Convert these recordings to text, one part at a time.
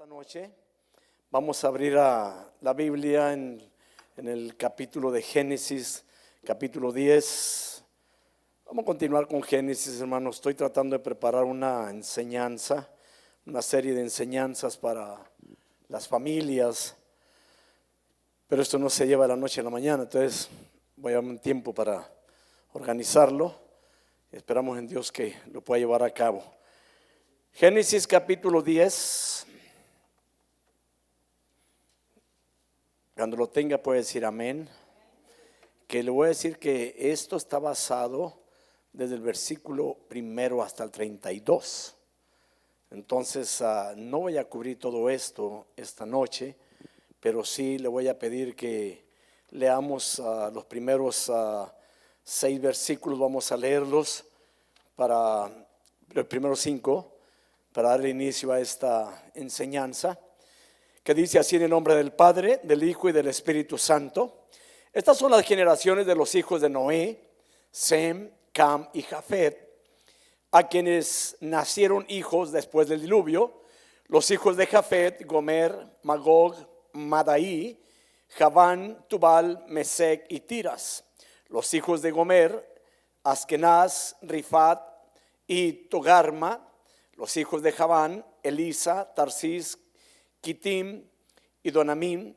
Esta noche vamos a abrir la Biblia en el capítulo de Génesis, capítulo 10. Vamos a continuar con Génesis, hermanos. Estoy tratando de preparar una enseñanza, una serie de enseñanzas para las familias, pero esto no se lleva de la noche a la mañana, entonces voy a dar un tiempo para organizarlo. Esperamos en Dios que lo pueda llevar a cabo. Génesis capítulo 10. Cuando lo tenga puede decir amén. Que le voy a decir que esto está basado desde el versículo 1 hasta el 32. Entonces no voy a cubrir todo esto esta noche, pero sí le voy a pedir que leamos los primeros 6 versículos. Vamos a leerlos para los primeros 5 para darle inicio a esta enseñanza, que dice así: en el nombre del Padre, del Hijo y del Espíritu Santo. Estas son las generaciones de los hijos de Noé, Sem, Cam y Jafet, a quienes nacieron hijos después del diluvio. Los hijos de Jafet: Gomer, Magog, Madai, Javán, Tubal, Mesec y Tiras. Los hijos de Gomer: Askenaz, Rifat y Togarma. Los hijos de Javán: Elisa, Tarsis, Kitim y Donamim.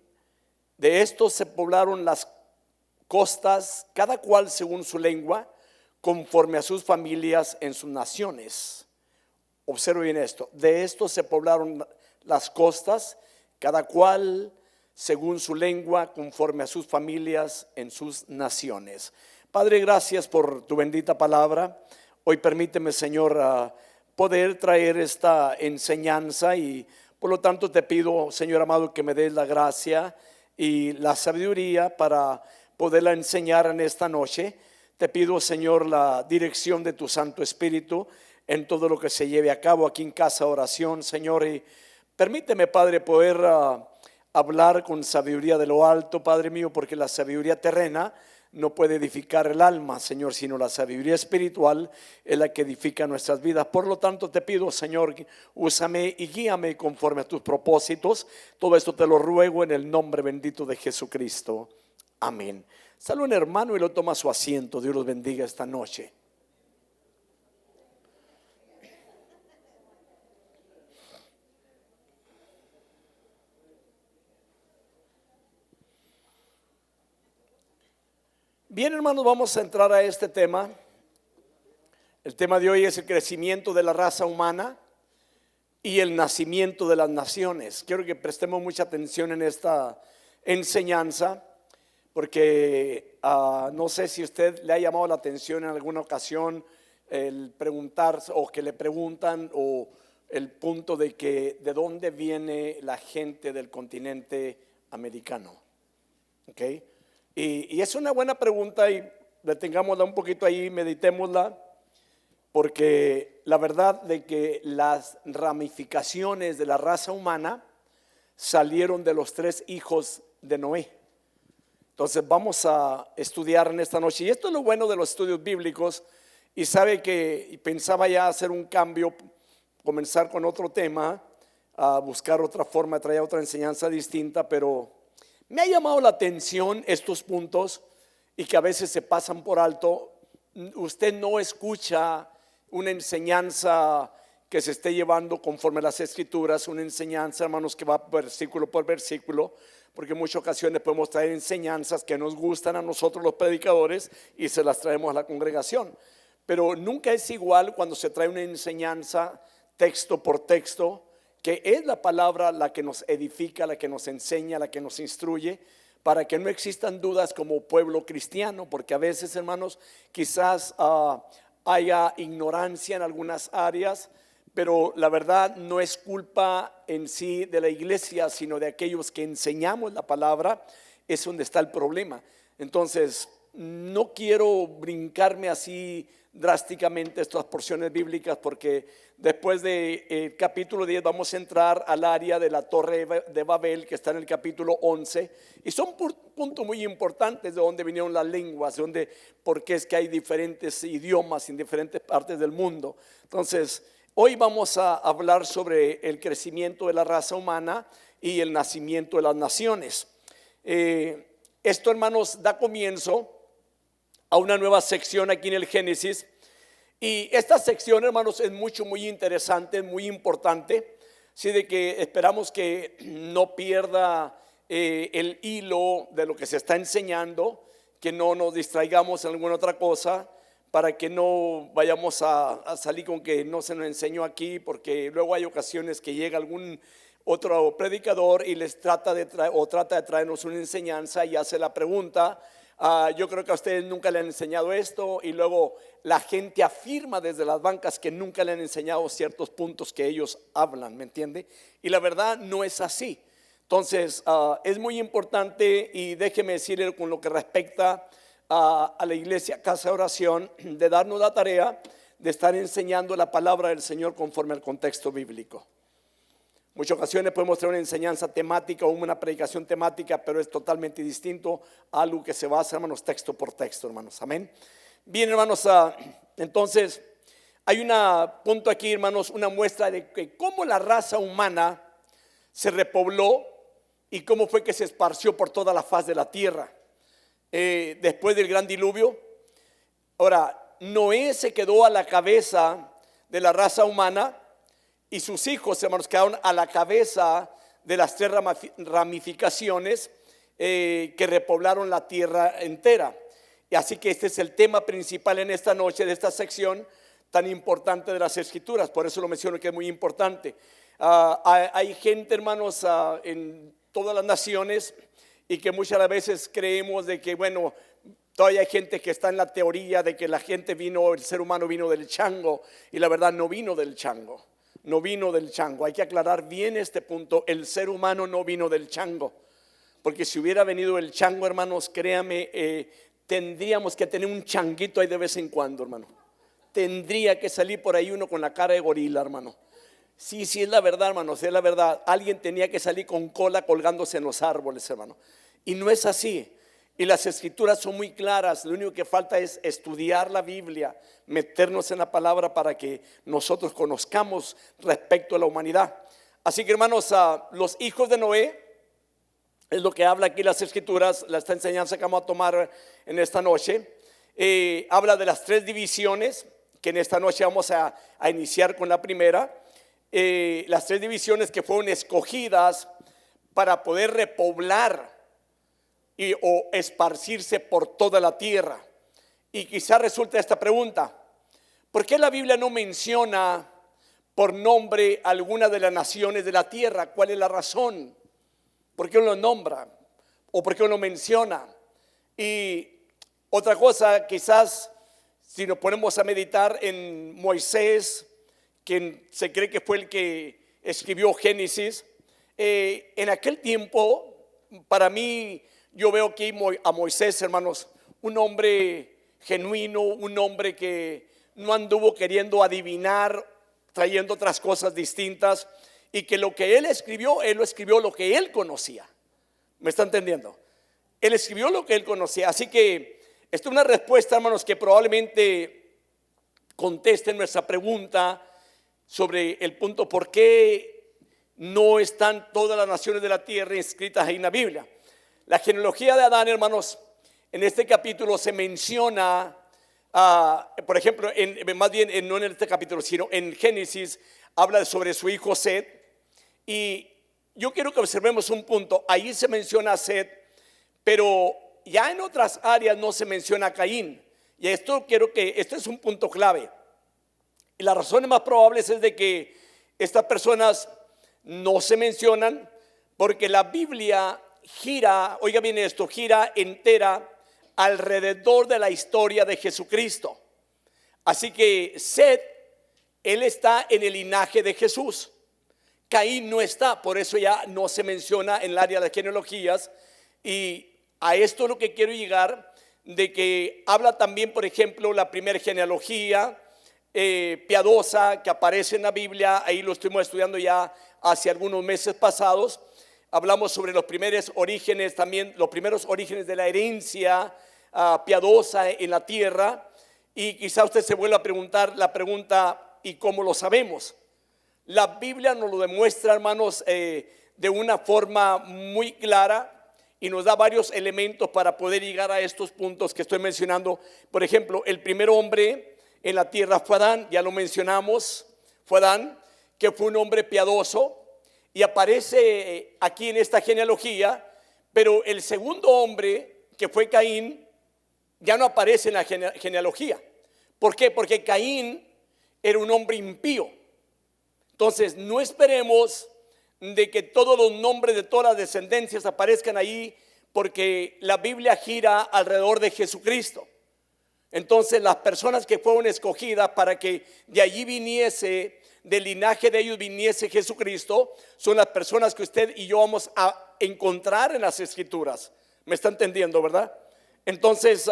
De estos se poblaron las costas, cada cual según su lengua, conforme a sus familias en sus naciones. Observe bien esto: de estos se poblaron las costas, cada cual según su lengua, conforme a sus familias en sus naciones. Padre, gracias por tu bendita palabra. Hoy permíteme, Señor, poder traer esta enseñanza, y por lo tanto te pido, Señor amado, que me des la gracia y la sabiduría para poderla enseñar en esta noche. Te pido, Señor, la dirección de tu Santo Espíritu en todo lo que se lleve a cabo aquí en Casa de Oración, Señor. Y permíteme, Padre, poder hablar con sabiduría de lo alto, Padre mío, porque la sabiduría terrena no puede edificar el alma, Señor, sino la sabiduría espiritual es la que edifica nuestras vidas. Por lo tanto te pido, Señor, úsame y guíame conforme a tus propósitos. Todo esto te lo ruego en el nombre bendito de Jesucristo. Amén. Saluda un hermano y lo toma su asiento. Dios los bendiga esta noche. Bien, hermanos, vamos a entrar a este tema. El tema de hoy es el crecimiento de la raza humana y el nacimiento de las naciones. Quiero que prestemos mucha atención en esta enseñanza, porque no sé si usted le ha llamado la atención en alguna ocasión el preguntar, o que le preguntan, o el punto de que de dónde viene la gente del continente americano. ¿Okay? Y es una buena pregunta, y detengámosla un poquito ahí, meditémosla, porque la verdad de que las ramificaciones de la raza humana salieron de los 3 hijos de Noé. Entonces vamos a estudiar en esta noche, y esto es lo bueno de los estudios bíblicos. Y sabe que pensaba ya hacer un cambio, comenzar con otro tema, a buscar otra forma de traer otra enseñanza distinta, pero me ha llamado la atención estos puntos, y que a veces se pasan por alto. Usted no escucha una enseñanza que se esté llevando conforme a las Escrituras, una enseñanza, hermanos, que va versículo por versículo, porque en muchas ocasiones podemos traer enseñanzas que nos gustan a nosotros los predicadores y se las traemos a la congregación, pero nunca es igual cuando se trae una enseñanza texto por texto, que es la palabra la que nos edifica, la que nos enseña, la que nos instruye, para que no existan dudas como pueblo cristiano. Porque a veces, hermanos, quizás haya ignorancia en algunas áreas, pero la verdad no es culpa en sí de la iglesia, sino de aquellos que enseñamos la palabra. Es donde está el problema. Entonces, no quiero brincarme así drásticamente estas porciones bíblicas, porque después del capítulo 10 vamos a entrar al área de la Torre de Babel, que está en el capítulo 11, y son puntos muy importantes de dónde vinieron las lenguas, porque es que hay diferentes idiomas en diferentes partes del mundo. Entonces Hoy vamos a hablar sobre el crecimiento de la raza humana y el nacimiento de las naciones. Esto, hermanos, da comienzo a una nueva sección aquí en el Génesis. Y esta sección, hermanos, es muy interesante, muy importante. Así de que esperamos que no pierda el hilo de lo que se está enseñando, que no nos distraigamos en alguna otra cosa, para que no vayamos a salir con que no se nos enseñó aquí, porque luego hay ocasiones que llega algún otro predicador y les trata de traernos una enseñanza y hace la pregunta. Yo creo que a ustedes nunca le han enseñado esto, y luego la gente afirma desde las bancas que nunca le han enseñado ciertos puntos que ellos hablan, ¿me entiende? Y la verdad no es así. Entonces es muy importante, y déjeme decirle con lo que respecta a la iglesia Casa de Oración, de darnos la tarea de estar enseñando la palabra del Señor conforme al contexto bíblico. Muchas ocasiones podemos tener una enseñanza temática o una predicación temática, pero es totalmente distinto a algo que se basa, hermanos, texto por texto, hermanos. Amén. Bien, hermanos, entonces hay un punto aquí, hermanos, una muestra de que cómo la raza humana se repobló y cómo fue que se esparció por toda la faz de la tierra después del gran diluvio. Ahora, Noé se quedó a la cabeza de la raza humana, y sus hijos, hermanos, quedaron a la cabeza de las tres ramificaciones que repoblaron la tierra entera. Y así que este es el tema principal en esta noche de esta sección tan importante de las Escrituras. Por eso lo menciono, que es muy importante. Hay gente, hermanos, en todas las naciones, y que muchas veces creemos de que, bueno, todavía hay gente que está en la teoría de que el ser humano vino del chango, y la verdad no vino del chango. No vino del chango. Hay que aclarar bien este punto. El ser humano no vino del chango, porque si hubiera venido el chango, hermanos, créame, tendríamos que tener un changuito ahí de vez en cuando, hermano. Tendría que salir por ahí uno con la cara de gorila, hermano. Sí, es la verdad, hermanos, es la verdad. Alguien tenía que salir con cola colgándose en los árboles, hermano. Y no es así. Y las Escrituras son muy claras. Lo único que falta es estudiar la Biblia, meternos en la palabra para que nosotros conozcamos respecto a la humanidad. Así que, hermanos, los hijos de Noé es lo que habla aquí las Escrituras, esta enseñanza que vamos a tomar en esta noche. Habla de las tres divisiones, que en esta noche vamos a iniciar con la primera. Las tres divisiones que fueron escogidas para poder repoblar o esparcirse por toda la tierra. Y quizá resulta esta pregunta: ¿por qué la Biblia no menciona por nombre alguna de las naciones de la tierra? ¿Cuál es la razón? ¿Por qué no lo nombra? ¿O por qué no lo menciona? Y otra cosa, quizás si nos ponemos a meditar en Moisés, quien se cree que fue el que escribió Génesis, en aquel tiempo, para mí, yo veo aquí a Moisés, hermanos, un hombre genuino, un hombre que no anduvo queriendo adivinar, trayendo otras cosas distintas, y que lo que él lo escribió lo que él conocía. ¿Me está entendiendo? Él escribió lo que él conocía. Así que esta es una respuesta, hermanos, que probablemente conteste nuestra pregunta sobre el punto por qué no están todas las naciones de la tierra inscritas ahí en la Biblia. La genealogía de Adán, hermanos, en este capítulo se menciona, por ejemplo, no en este capítulo, sino en Génesis, habla sobre su hijo Set. Y yo quiero que observemos un punto. Ahí se menciona a Set, pero ya en otras áreas no se menciona a Caín. Y esto es un punto clave. Y las razones más probables es de que estas personas no se mencionan, porque la Biblia gira, oiga bien esto, gira entera alrededor de la historia de Jesucristo. Así que Set, él está en el linaje de Jesús. Caín no está, por eso ya no se menciona en el área de genealogías. Y a esto es lo que quiero llegar, de que habla también, por ejemplo, la primera genealogía piadosa que aparece en la Biblia. Ahí lo estuvimos estudiando ya hace algunos meses pasados. Hablamos sobre los primeros orígenes, también los primeros orígenes de la herencia piadosa en la tierra. Y quizá usted se vuelva a preguntar la pregunta: ¿Y cómo lo sabemos? La Biblia nos lo demuestra, hermanos, de una forma muy clara, y nos da varios elementos para poder llegar a estos puntos que estoy mencionando. Por ejemplo, el primer hombre en la tierra fue Adán, ya lo mencionamos, fue Adán, que fue un hombre piadoso, y aparece aquí en esta genealogía. Pero el segundo hombre, que fue Caín, ya no aparece en la genealogía. ¿Por qué? Porque Caín era un hombre impío. Entonces no esperemos de que todos los nombres de todas las descendencias aparezcan ahí, porque la Biblia gira alrededor de Jesucristo. Entonces las personas que fueron escogidas para que de allí viniese, del linaje de ellos viniese Jesucristo, son las personas que usted y yo vamos a encontrar en las Escrituras. ¿Me está entendiendo, verdad? Entonces,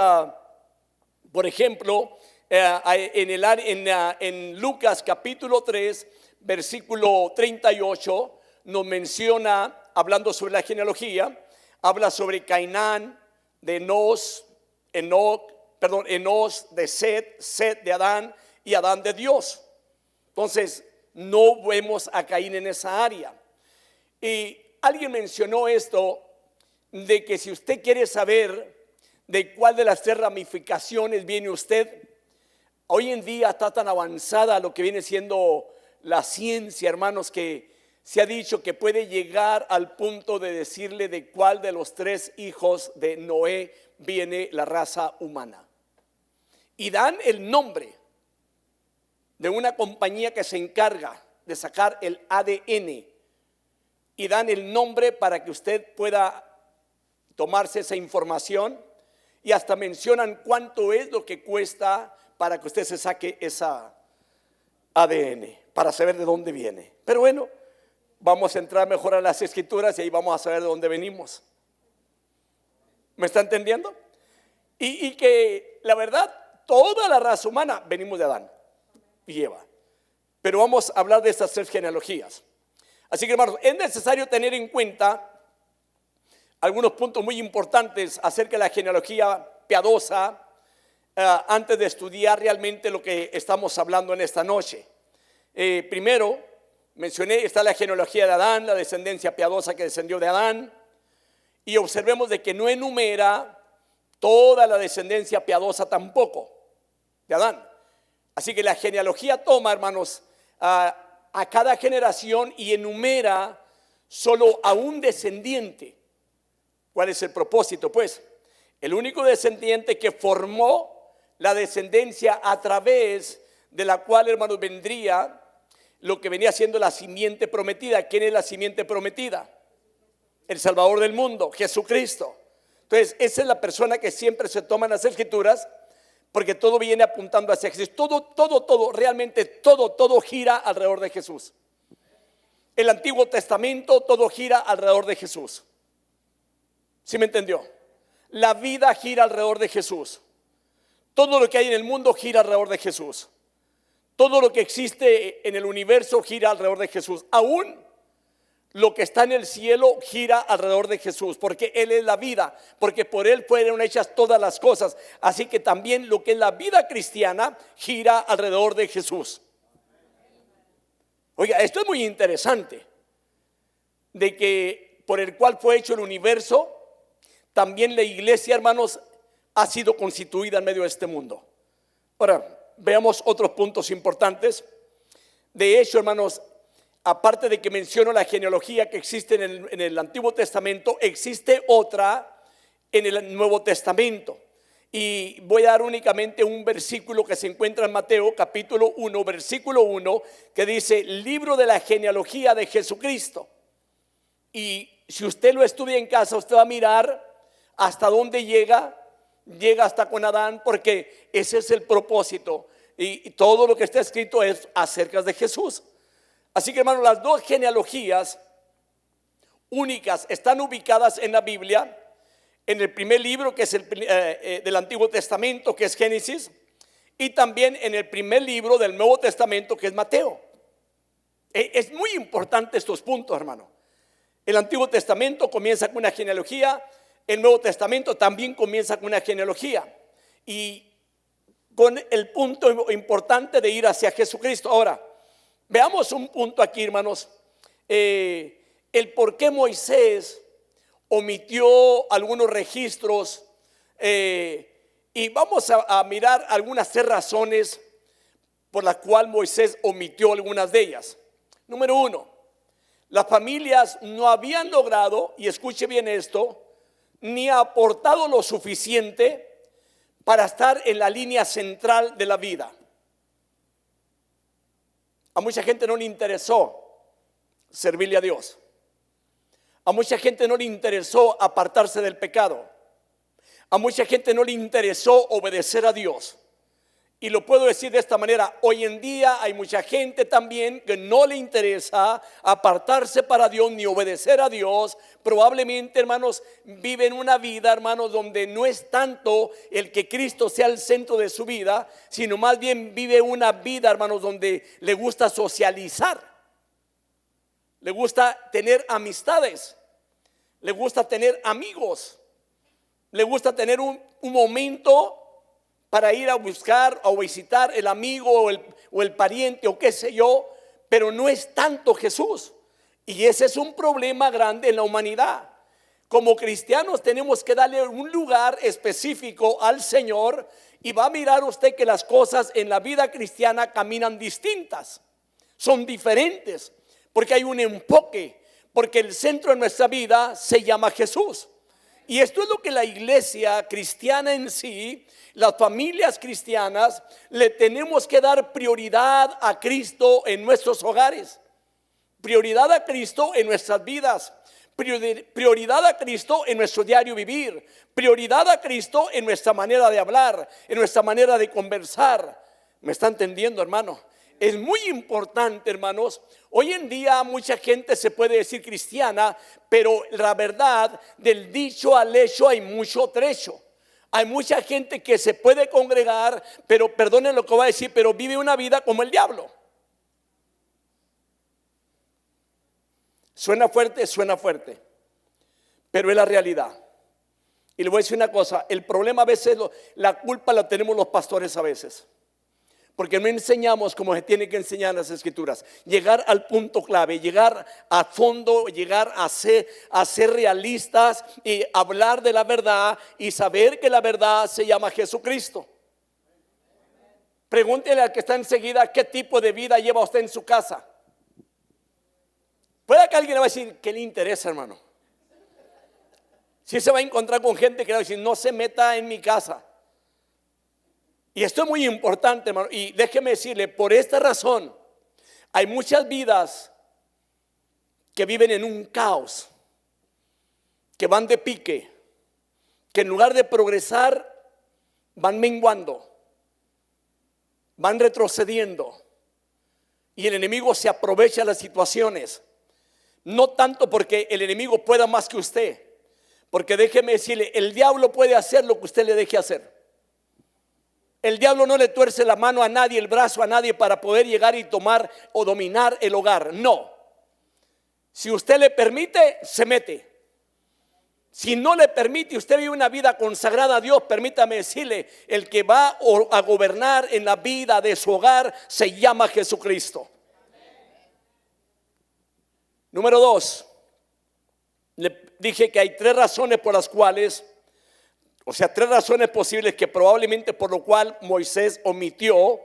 por ejemplo, en Lucas capítulo 3, versículo 38, nos menciona, hablando sobre la genealogía, habla sobre Cainán, de Enos, de Set, Set de Adán y Adán de Dios. Entonces no vemos a Caín en esa área. Y alguien mencionó esto, de que si usted quiere saber de cuál de las tres ramificaciones viene usted, hoy en día está tan avanzada lo que viene siendo la ciencia, hermanos, que se ha dicho que puede llegar al punto de decirle de cuál de los tres hijos de Noé viene la raza humana. Y dan el nombre de una compañía que se encarga de sacar el ADN, y dan el nombre para que usted pueda tomarse esa información, y hasta mencionan cuánto es lo que cuesta para que usted se saque esa ADN, para saber de dónde viene. Pero bueno, vamos a entrar mejor a las Escrituras y ahí vamos a saber de dónde venimos. ¿Me está entendiendo? Y que la verdad, toda la raza humana venimos de Adán y Eva. Pero vamos a hablar de estas tres genealogías. Así que, hermanos, es necesario tener en cuenta algunos puntos muy importantes acerca de la genealogía piadosa antes de estudiar realmente lo que estamos hablando en esta noche. Primero, mencioné, está la genealogía de Adán, la descendencia piadosa que descendió de Adán, y observemos de que no enumera toda la descendencia piadosa tampoco de Adán. Así que la genealogía toma, hermanos, a cada generación y enumera solo a un descendiente. ¿Cuál es el propósito? Pues el único descendiente que formó la descendencia a través de la cual, hermanos, vendría lo que venía siendo la simiente prometida. ¿Quién es la simiente prometida? El Salvador del mundo, Jesucristo. Entonces esa es la persona que siempre se toma en las Escrituras, porque todo viene apuntando hacia Jesús. Realmente todo gira alrededor de Jesús. El Antiguo Testamento, todo gira alrededor de Jesús. ¿Sí me entendió? La vida gira alrededor de Jesús. Todo lo que hay en el mundo gira alrededor de Jesús. Todo lo que existe en el universo gira alrededor de Jesús. Aún lo que está en el cielo gira alrededor de Jesús, porque Él es la vida, porque por Él fueron hechas todas las cosas. Así que también lo que es la vida cristiana gira alrededor de Jesús. Oiga, esto es muy interesante, de que por el cual fue hecho el universo, también la iglesia, hermanos, ha sido constituida en medio de este mundo. Ahora, veamos otros puntos importantes. De hecho, hermanos, aparte de que menciono la genealogía que existe en el Antiguo Testamento, existe otra en el Nuevo Testamento. Y voy a dar únicamente un versículo que se encuentra en Mateo capítulo 1, versículo 1, que dice: libro de la genealogía de Jesucristo. Y si usted lo estudia en casa, usted va a mirar hasta dónde llega hasta con Adán, porque ese es el propósito. Y todo lo que está escrito es acerca de Jesús. Así que, hermanos, las dos genealogías únicas están ubicadas en la Biblia, en el primer libro que es del Antiguo Testamento, que es Génesis, y también en el primer libro del Nuevo Testamento, que es Mateo. Es muy importante estos puntos, hermano. El Antiguo Testamento comienza con una genealogía, el Nuevo Testamento también comienza con una genealogía. Y con el punto importante de ir hacia Jesucristo. Ahora, veamos un punto aquí, hermanos. El por qué Moisés omitió algunos registros, y vamos a mirar algunas 3 razones por las cuales Moisés omitió algunas de ellas. Número 1, las familias no habían logrado, y escuche bien esto, ni aportado lo suficiente para estar en la línea central de la vida. A mucha gente no le interesó servirle a Dios. A mucha gente no le interesó apartarse del pecado. A mucha gente no le interesó obedecer a Dios. Y lo puedo decir de esta manera: hoy en día hay mucha gente también que no le interesa apartarse para Dios ni obedecer a Dios. Probablemente, hermanos, viven una vida, hermanos, donde no es tanto el que Cristo sea el centro de su vida, sino más bien vive una vida, hermanos, donde le gusta socializar, le gusta tener amistades, le gusta tener amigos, le gusta tener un momento para ir a buscar o visitar el amigo o el pariente o qué sé yo, pero no es tanto Jesús. Y ese es un problema grande en la humanidad. Como cristianos tenemos que darle un lugar específico al Señor, y va a mirar usted que las cosas en la vida cristiana caminan distintas, son diferentes, porque hay un enfoque, porque el centro de nuestra vida se llama Jesús. Y esto es lo que la iglesia cristiana en sí, las familias cristianas, le tenemos que dar prioridad a Cristo en nuestros hogares, prioridad a Cristo en nuestras vidas, prioridad a Cristo en nuestro diario vivir, prioridad a Cristo en nuestra manera de hablar, en nuestra manera de conversar. ¿Me está entendiendo, hermano? Es muy importante, hermanos. Hoy en día mucha gente se puede decir cristiana, pero la verdad, del dicho al hecho hay mucho trecho. Hay mucha gente que se puede congregar, pero perdonen lo que voy a decir, pero vive una vida como el diablo. Suena fuerte, pero es la realidad. Y le voy a decir una cosa: el problema a veces, la culpa la tenemos los pastores a veces, porque no enseñamos como se tiene que enseñar las escrituras. Llegar al punto clave, llegar a fondo, llegar a ser realistas y hablar de la verdad y saber que la verdad se llama Jesucristo. Pregúntele al que está enseguida qué tipo de vida lleva usted en su casa. Puede que alguien le va a decir: ¿qué le interesa, hermano? Si se va a encontrar con gente que le va a decir: no se meta en mi casa. Y esto es muy importante, hermano, y déjeme decirle, por esta razón hay muchas vidas que viven en un caos, que van de pique, que en lugar de progresar van menguando, van retrocediendo, y el enemigo se aprovecha de las situaciones. No tanto porque el enemigo pueda más que usted, porque déjeme decirle, el diablo puede hacer lo que usted le deje hacer. El diablo no le tuerce la mano a nadie, el brazo a nadie para poder llegar y tomar o dominar el hogar. No. Si usted le permite, se mete. Si no le permite, usted vive una vida consagrada a Dios, permítame decirle, el que va a gobernar en la vida de su hogar se llama Jesucristo. Número 2, le dije que hay 3 razones por las cuales, o sea, 3 razones posibles que probablemente por lo cual Moisés omitió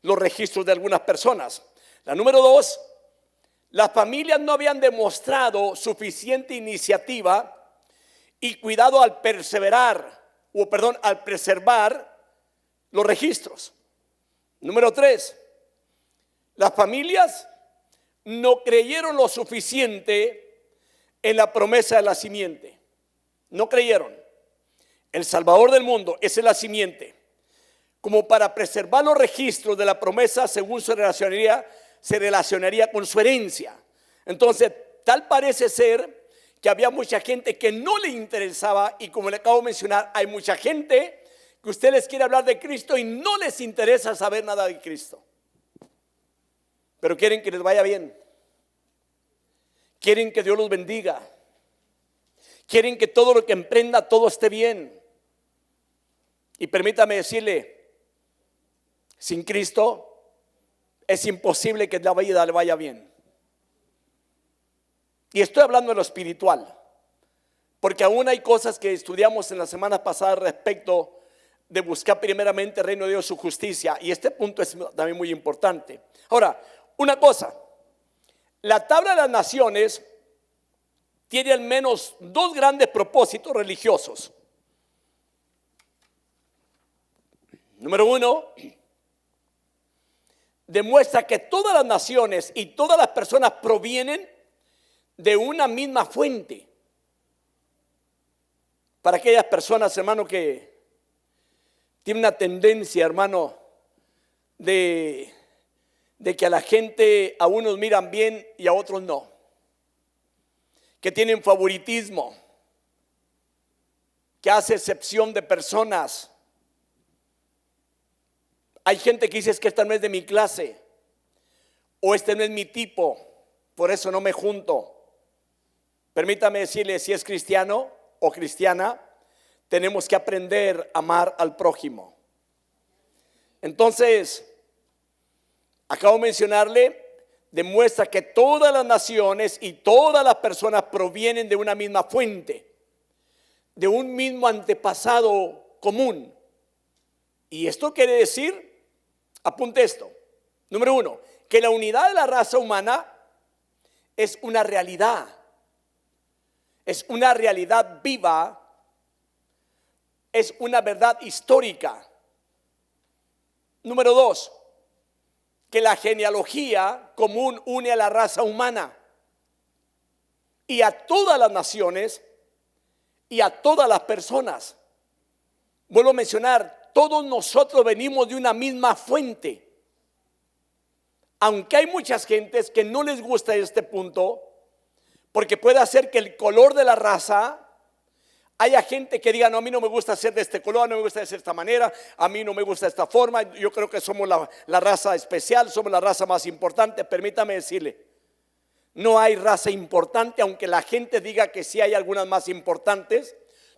los registros de algunas personas. La número 2, las familias no habían demostrado suficiente iniciativa y cuidado al preservar los registros. Número 3, las familias no creyeron lo suficiente en la promesa de la simiente. No creyeron. El Salvador del mundo es la simiente. Como para preservar los registros de la promesa, según se relacionaría con su herencia. Entonces, tal parece ser que había mucha gente que no le interesaba, y como le acabo de mencionar, hay mucha gente que usted les quiere hablar de Cristo y no les interesa saber nada de Cristo, pero quieren que les vaya bien, quieren que Dios los bendiga, quieren que todo lo que emprenda, todo esté bien. Y permítame decirle, Sin Cristo es imposible que la vida le vaya bien. Y estoy hablando de lo espiritual, porque aún hay cosas que estudiamos en la semana pasada respecto de buscar primeramente el reino de Dios, su justicia, y este punto es también muy importante. Ahora, una cosa, la tabla de las naciones tiene al menos dos grandes propósitos religiosos. Número uno, demuestra que todas las naciones y todas las personas provienen de una misma fuente. Para aquellas personas, hermano, que tienen una tendencia, hermano, de que a la gente, a unos miran bien y a otros no, que tienen favoritismo, que hace excepción de personas. Hay gente que dice es que esta no es de mi clase, o este no es mi tipo, por eso no me junto. Permítame decirle, si es cristiano o cristiana, tenemos que aprender a amar al prójimo. Entonces, acabo de mencionarle, demuestra que todas las naciones y todas las personas provienen de una misma fuente, de un mismo antepasado común. Y esto quiere decir, apunte esto, número uno, que la unidad de la raza humana es una realidad viva, es una verdad histórica. Número dos, que la genealogía común une a la raza humana y a todas las naciones y a todas las personas. Vuelvo a mencionar, todos nosotros venimos de una misma fuente. Aunque hay muchas gentes que no les gusta este punto, porque puede hacer que el color de la raza, haya gente que diga, no, a mí no me gusta ser de este color, no me gusta ser de esta manera, a mí no me gusta esta forma, yo creo que somos la raza especial, somos la raza más importante. Permítame decirle, no hay raza importante, aunque la gente diga que sí hay algunas más importantes,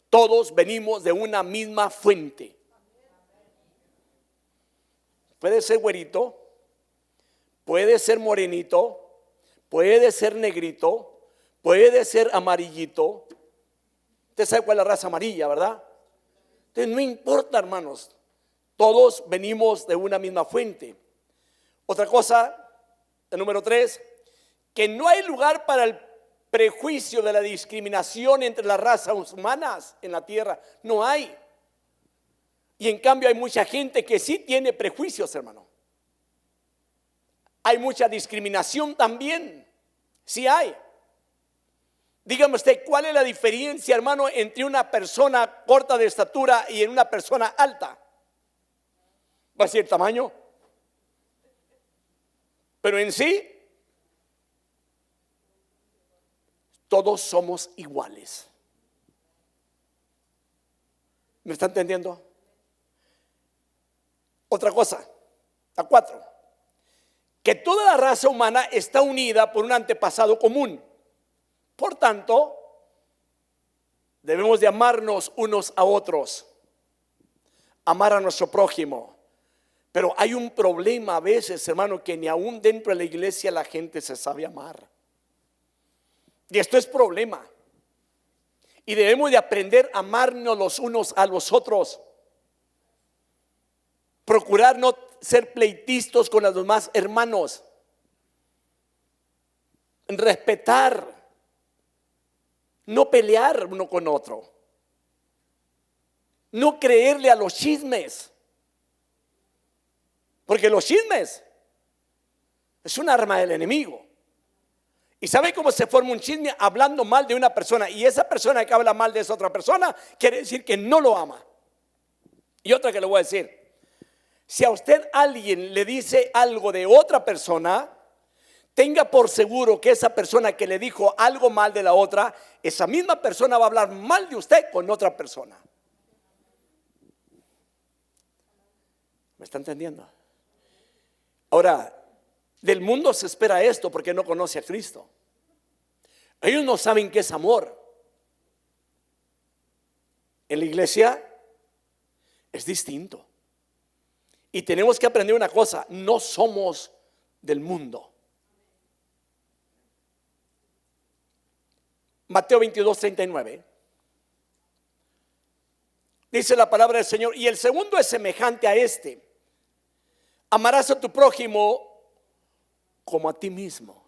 todos venimos de una misma fuente. Puede ser güerito, puede ser morenito, puede ser negrito, puede ser amarillito. Usted sabe cuál es la raza amarilla, ¿verdad? Entonces no importa, hermanos, todos venimos de una misma fuente. Otra cosa, el número 3, que no hay lugar para el prejuicio de la discriminación entre las razas humanas en la tierra. No hay. Y en cambio hay mucha gente que sí tiene prejuicios, hermano. Hay mucha discriminación también. Sí hay. Dígame usted, ¿cuál es la diferencia, hermano, entre una persona corta de estatura y en una persona alta? Va a ser el tamaño. Pero en sí, todos somos iguales. ¿Me está entendiendo? Otra cosa, la 4, que toda la raza humana está unida por un antepasado común. Por tanto, debemos de amarnos unos a otros, amar a nuestro prójimo. Pero hay un problema a veces, hermano, que ni aún dentro de la iglesia la gente se sabe amar. Y esto es problema. Y debemos de aprender a amarnos los unos a los otros. Procurar no ser pleitistas con los demás hermanos. Respetar. No pelear uno con otro. No creerle a los chismes. Porque los chismes es un arma del enemigo. ¿Y sabe cómo se forma un chisme? Hablando mal de una persona. Y esa persona que habla mal de esa otra persona quiere decir que no lo ama. Y otra que le voy a decir. Si a usted alguien le dice algo de otra persona, tenga por seguro que esa persona que le dijo algo mal de la otra, esa misma persona va a hablar mal de usted con otra persona. ¿Me está entendiendo? Ahora, del mundo se espera esto porque no conoce a Cristo. Ellos no saben qué es amor. En la iglesia es distinto. Y tenemos que aprender una cosa: no somos del mundo. Mateo 22:39. Dice la palabra del Señor: y el segundo es semejante a este: amarás a tu prójimo como a ti mismo.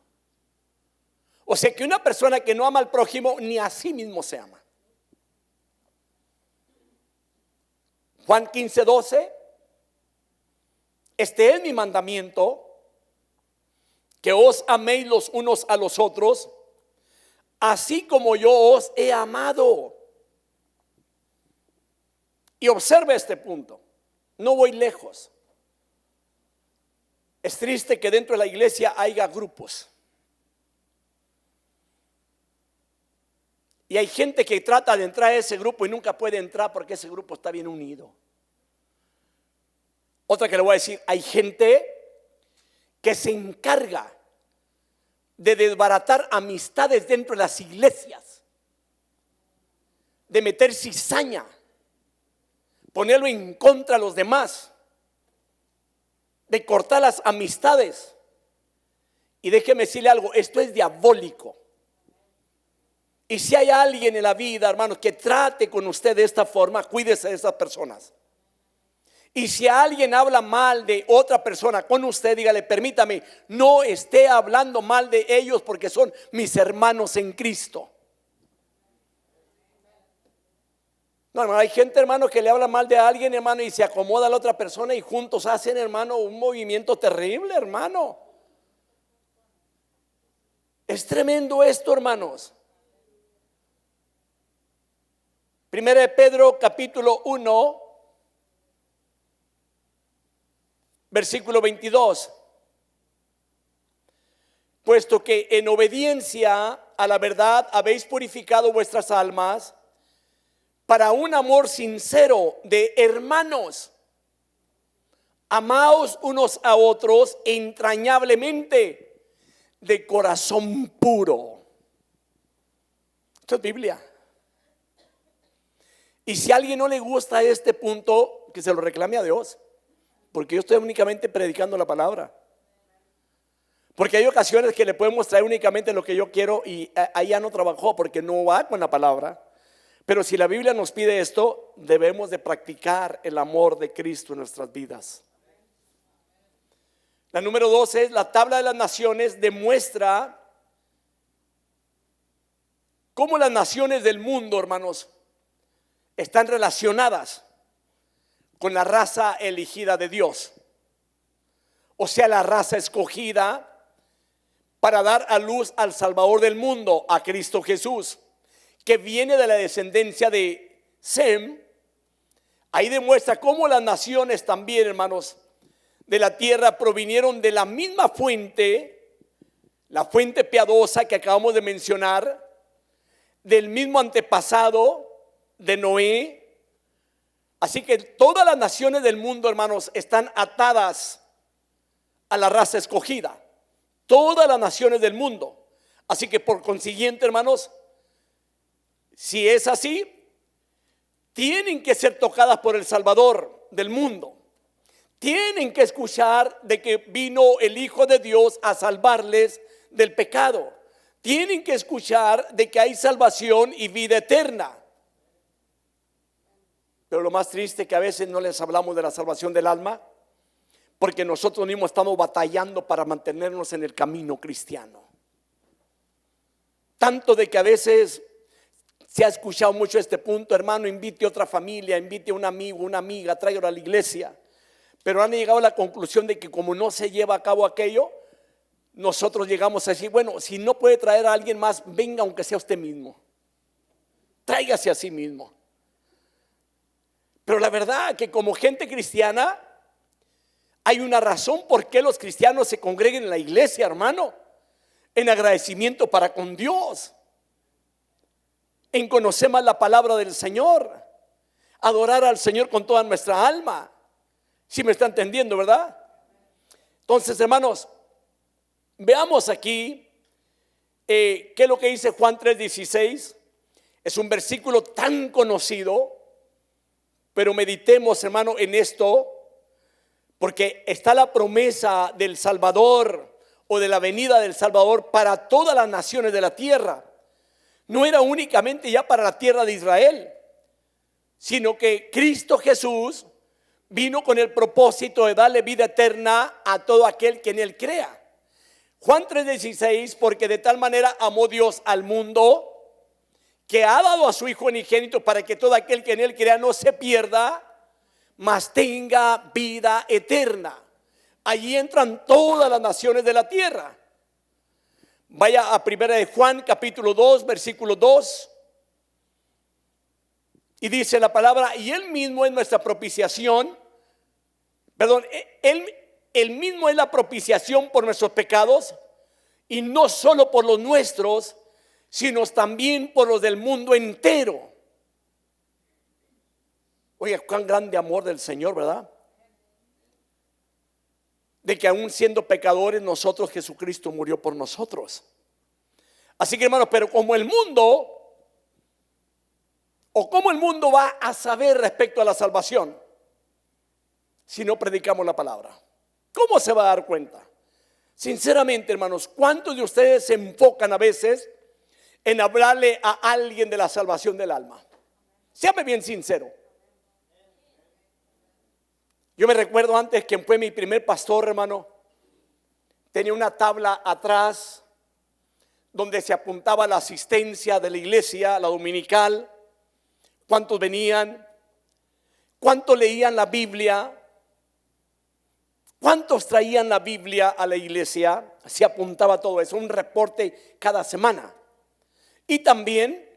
O sea que una persona que no ama al prójimo, ni a sí mismo se ama. Juan 15:12. Este es mi mandamiento, que os améis los unos a los otros, así como yo os he amado. Y observe este punto, no voy lejos. Es triste que dentro de la iglesia haya grupos. Y hay gente que trata de entrar a ese grupo y nunca puede entrar porque ese grupo está bien unido. Otra que le voy a decir: hay gente que se encarga de desbaratar amistades dentro de las iglesias, de meter cizaña, ponerlo en contra de los demás, de cortar las amistades. Y déjeme decirle algo: esto es diabólico. Y si hay alguien en la vida, hermanos, que trate con usted de esta forma, cuídese de esas personas. Y si alguien habla mal de otra persona con usted, dígale: permítame, no esté hablando mal de ellos porque son mis hermanos en Cristo. No, hermano, hay gente, hermano, que le habla mal de alguien, hermano, y se acomoda a la otra persona y juntos hacen, hermano, un movimiento terrible, hermano. Es tremendo esto, hermanos. Primera de Pedro capítulo 1, versículo 22. Puesto que en obediencia a la verdad habéis purificado vuestras almas para un amor sincero de hermanos, amaos unos a otros entrañablemente, de corazón puro. Esto es Biblia. Y si a alguien no le gusta este punto, que se lo reclame a Dios, porque yo estoy únicamente predicando la palabra. Porque hay ocasiones que le podemos traer únicamente lo que yo quiero y ahí ya no trabajó porque no va con la palabra. Pero si la Biblia nos pide esto, debemos de practicar el amor de Cristo en nuestras vidas. La número 2 es: la tabla de las naciones demuestra cómo las naciones del mundo, hermanos, están relacionadas con la raza elegida de Dios. O sea, la raza escogida para dar a luz al Salvador del mundo, a Cristo Jesús, que viene de la descendencia de Sem. Ahí demuestra cómo las naciones también, hermanos, de la tierra provinieron de la misma fuente, la fuente piadosa que acabamos de mencionar, del mismo antepasado de Noé. Así que todas las naciones del mundo, hermanos, están atadas a la raza escogida. Todas las naciones del mundo. Así que por consiguiente, hermanos, si es así, tienen que ser tocadas por el Salvador del mundo. Tienen que escuchar de que vino el Hijo de Dios a salvarles del pecado. Tienen que escuchar de que hay salvación y vida eterna. Pero lo más triste es que a veces no les hablamos de la salvación del alma, porque nosotros mismos estamos batallando para mantenernos en el camino cristiano. Tanto de que a veces se ha escuchado mucho este punto: hermano, invite a otra familia, invite a un amigo, una amiga, tráigalo a la iglesia. Pero han llegado a la conclusión de que como no se lleva a cabo aquello, nosotros llegamos a decir: bueno, si no puede traer a alguien más, venga aunque sea usted mismo, tráigase a sí mismo. Pero la verdad que como gente cristiana hay una razón por qué los cristianos se congreguen en la iglesia, hermano: en agradecimiento para con Dios, en conocer más la palabra del Señor, adorar al Señor con toda nuestra alma. ¿Sí me está entendiendo, verdad? Entonces, hermanos, veamos aquí qué es lo que dice Juan 3:16. Es un versículo tan conocido, pero meditemos, hermano, en esto, Porque está la promesa del Salvador o de la venida del Salvador para todas las naciones de la tierra. No era únicamente ya para la tierra de Israel, sino que Cristo Jesús vino con el propósito de darle vida eterna a todo aquel que en él crea. Juan 3:16, porque de tal manera amó Dios al mundo, que ha dado a su Hijo unigénito para que todo aquel que en él crea no se pierda, mas tenga vida eterna. Allí entran todas las naciones de la tierra. Vaya a 1 de Juan capítulo 2 versículo 2. Y dice la palabra, y él mismo es nuestra propiciación. Perdón, él mismo es la propiciación por nuestros pecados, y no solo por los nuestros, sino también por los del mundo entero. Oye, cuán grande amor del Señor, ¿verdad? De que aún siendo pecadores nosotros, Jesucristo murió por nosotros. Así que hermanos, pero como el mundo, o cómo el mundo va a saber respecto a la salvación si no predicamos la palabra, ¿cómo se va a dar cuenta? Sinceramente, hermanos, ¿cuántos de ustedes se enfocan a veces en hablarle a alguien de la salvación del alma? Séame bien sincero. Yo me recuerdo antes, quien fue mi primer pastor, hermano, tenía una tabla atrás donde se apuntaba la asistencia de la iglesia, la dominical, cuántos venían, cuántos leían la Biblia, cuántos traían la Biblia a la iglesia. Se apuntaba todo eso, un reporte cada semana. Y también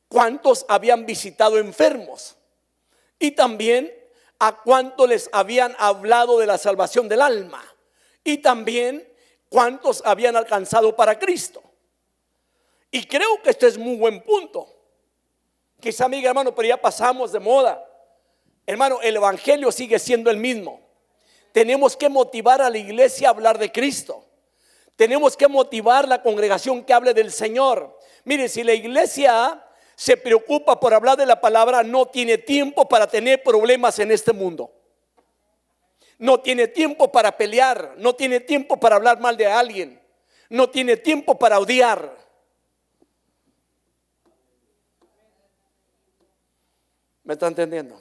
cuántos habían visitado enfermos, y también a cuántos les habían hablado de la salvación del alma, y también cuántos habían alcanzado para Cristo. Y creo que este es muy buen punto. Quizá, amiga, hermano, pero ya pasamos de moda. Hermano, el evangelio sigue siendo el mismo. Tenemos que motivar a la iglesia a hablar de Cristo. Tenemos que motivar a la congregación que hable del Señor. Mire, si la iglesia se preocupa por hablar de la palabra, no tiene tiempo para tener problemas en este mundo. No tiene tiempo para pelear, no tiene tiempo para hablar mal de alguien, no tiene tiempo para odiar. ¿Me está entendiendo?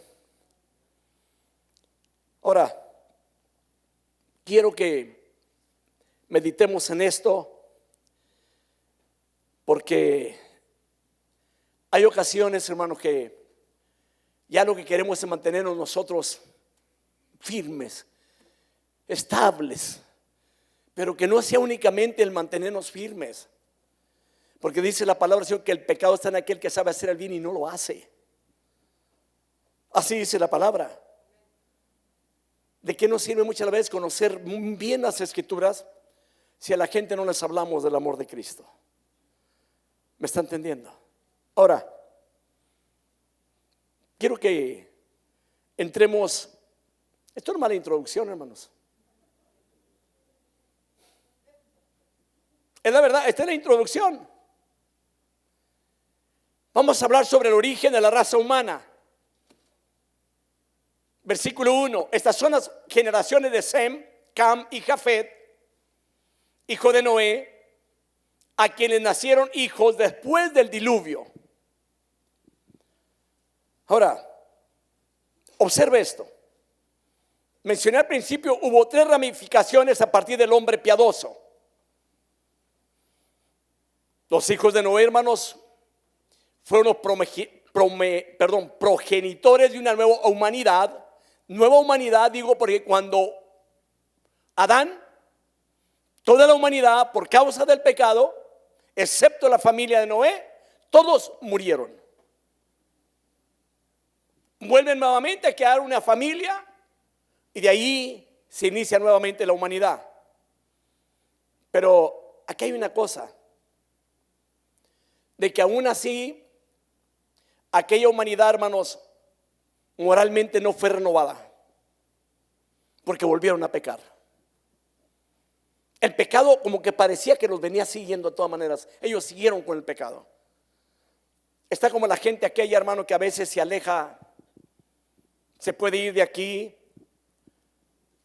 Ahora, quiero que meditemos en esto, porque hay ocasiones, hermanos, que ya lo que queremos es mantenernos nosotros firmes, estables, pero que no sea únicamente el mantenernos firmes, porque dice la palabra del Señor que el pecado está en aquel que sabe hacer el bien y no lo hace. Así dice la palabra. ¿De qué nos sirve muchas veces conocer bien las escrituras si a la gente no les hablamos del amor de Cristo? ¿Me está entendiendo? Ahora, quiero que entremos. Esto es una mala introducción, hermanos. Es la verdad, esta es la introducción. Vamos a hablar sobre el origen de la raza humana. Versículo 1. Estas son las generaciones de Sem, Cam y Jafet, hijo de Noé, a quienes nacieron hijos después del diluvio. Ahora, observe esto. Mencioné al principio, hubo 3 ramificaciones a partir del hombre piadoso. Los hijos de Noé, hermanos, fueron los progenitores de una nueva humanidad. Nueva humanidad, digo, porque cuando Adán, toda la humanidad, por causa del pecado, excepto la familia de Noé, todos murieron. Vuelven nuevamente a quedar una familia, y de ahí se inicia nuevamente la humanidad. Pero aquí hay una cosa, de que aún así aquella humanidad, hermanos, moralmente no fue renovada, porque volvieron a pecar. El pecado como que parecía que los venía siguiendo de todas maneras. Ellos siguieron con el pecado. Está como la gente aquella, hermano, que a veces se aleja, se puede ir de aquí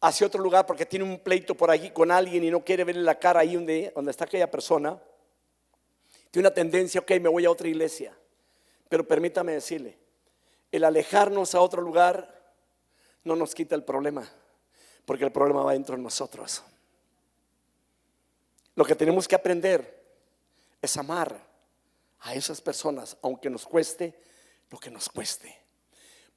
hacia otro lugar porque tiene un pleito por allí con alguien y no quiere verle la cara ahí donde está aquella persona, tiene una tendencia, ok, me voy a otra iglesia. Pero permítame decirle, el alejarnos a otro lugar no nos quita el problema, porque el problema va dentro de nosotros. Lo que tenemos que aprender es amar a esas personas, aunque nos cueste lo que nos cueste.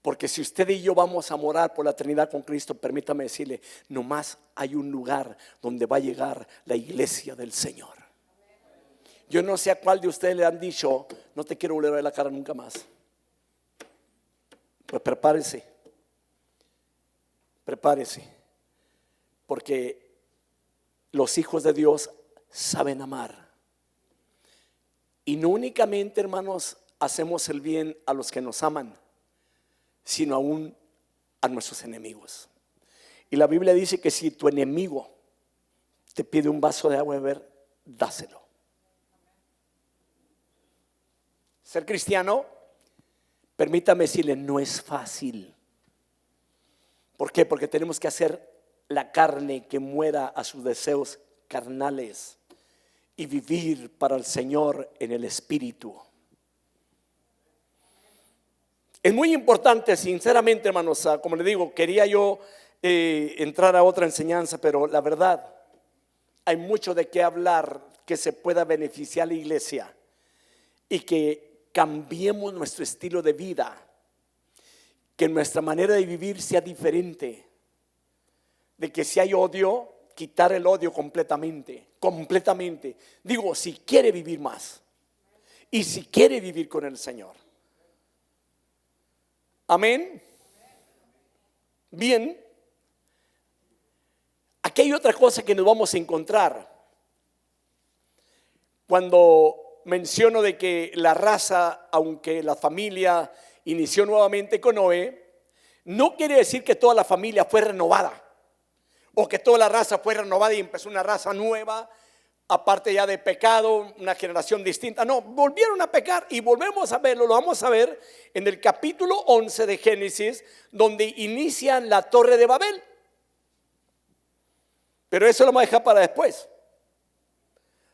Porque si usted y yo vamos a morar por la eternidad con Cristo, permítame decirle, nomás hay un lugar donde va a llegar la iglesia del Señor. Yo no sé a cuál de ustedes le han dicho, no te quiero volver a ver la cara nunca más. Pues prepárese, porque los hijos de Dios saben amar. Y no únicamente, hermanos, hacemos el bien a los que nos aman, sino aún a nuestros enemigos. Y la Biblia dice que si tu enemigo te pide un vaso de agua de beber, dáselo. Ser cristiano, permítame decirle, no es fácil. ¿Por qué? Porque tenemos que hacer la carne que muera a sus deseos carnales y vivir para el Señor en el Espíritu. Es muy importante, sinceramente, hermanos, como le digo, quería yo entrar a otra enseñanza, pero la verdad, hay mucho de qué hablar que se pueda beneficiar a la iglesia y que cambiemos nuestro estilo de vida, que nuestra manera de vivir sea diferente, de que si hay odio, quitar el odio completamente. Digo, si quiere vivir más y si quiere vivir con el Señor. Amén. Bien, aquí hay otra cosa que nos vamos a encontrar cuando menciono de que la raza, aunque la familia inició nuevamente con Noé, no quiere decir que toda la familia fue renovada o que toda la raza fue renovada y empezó una raza nueva, aparte ya de pecado, una generación distinta. No, volvieron a pecar y volvemos a verlo, lo vamos a ver en el capítulo 11 de Génesis, donde inician la Torre de Babel. Pero eso lo vamos a dejar para después.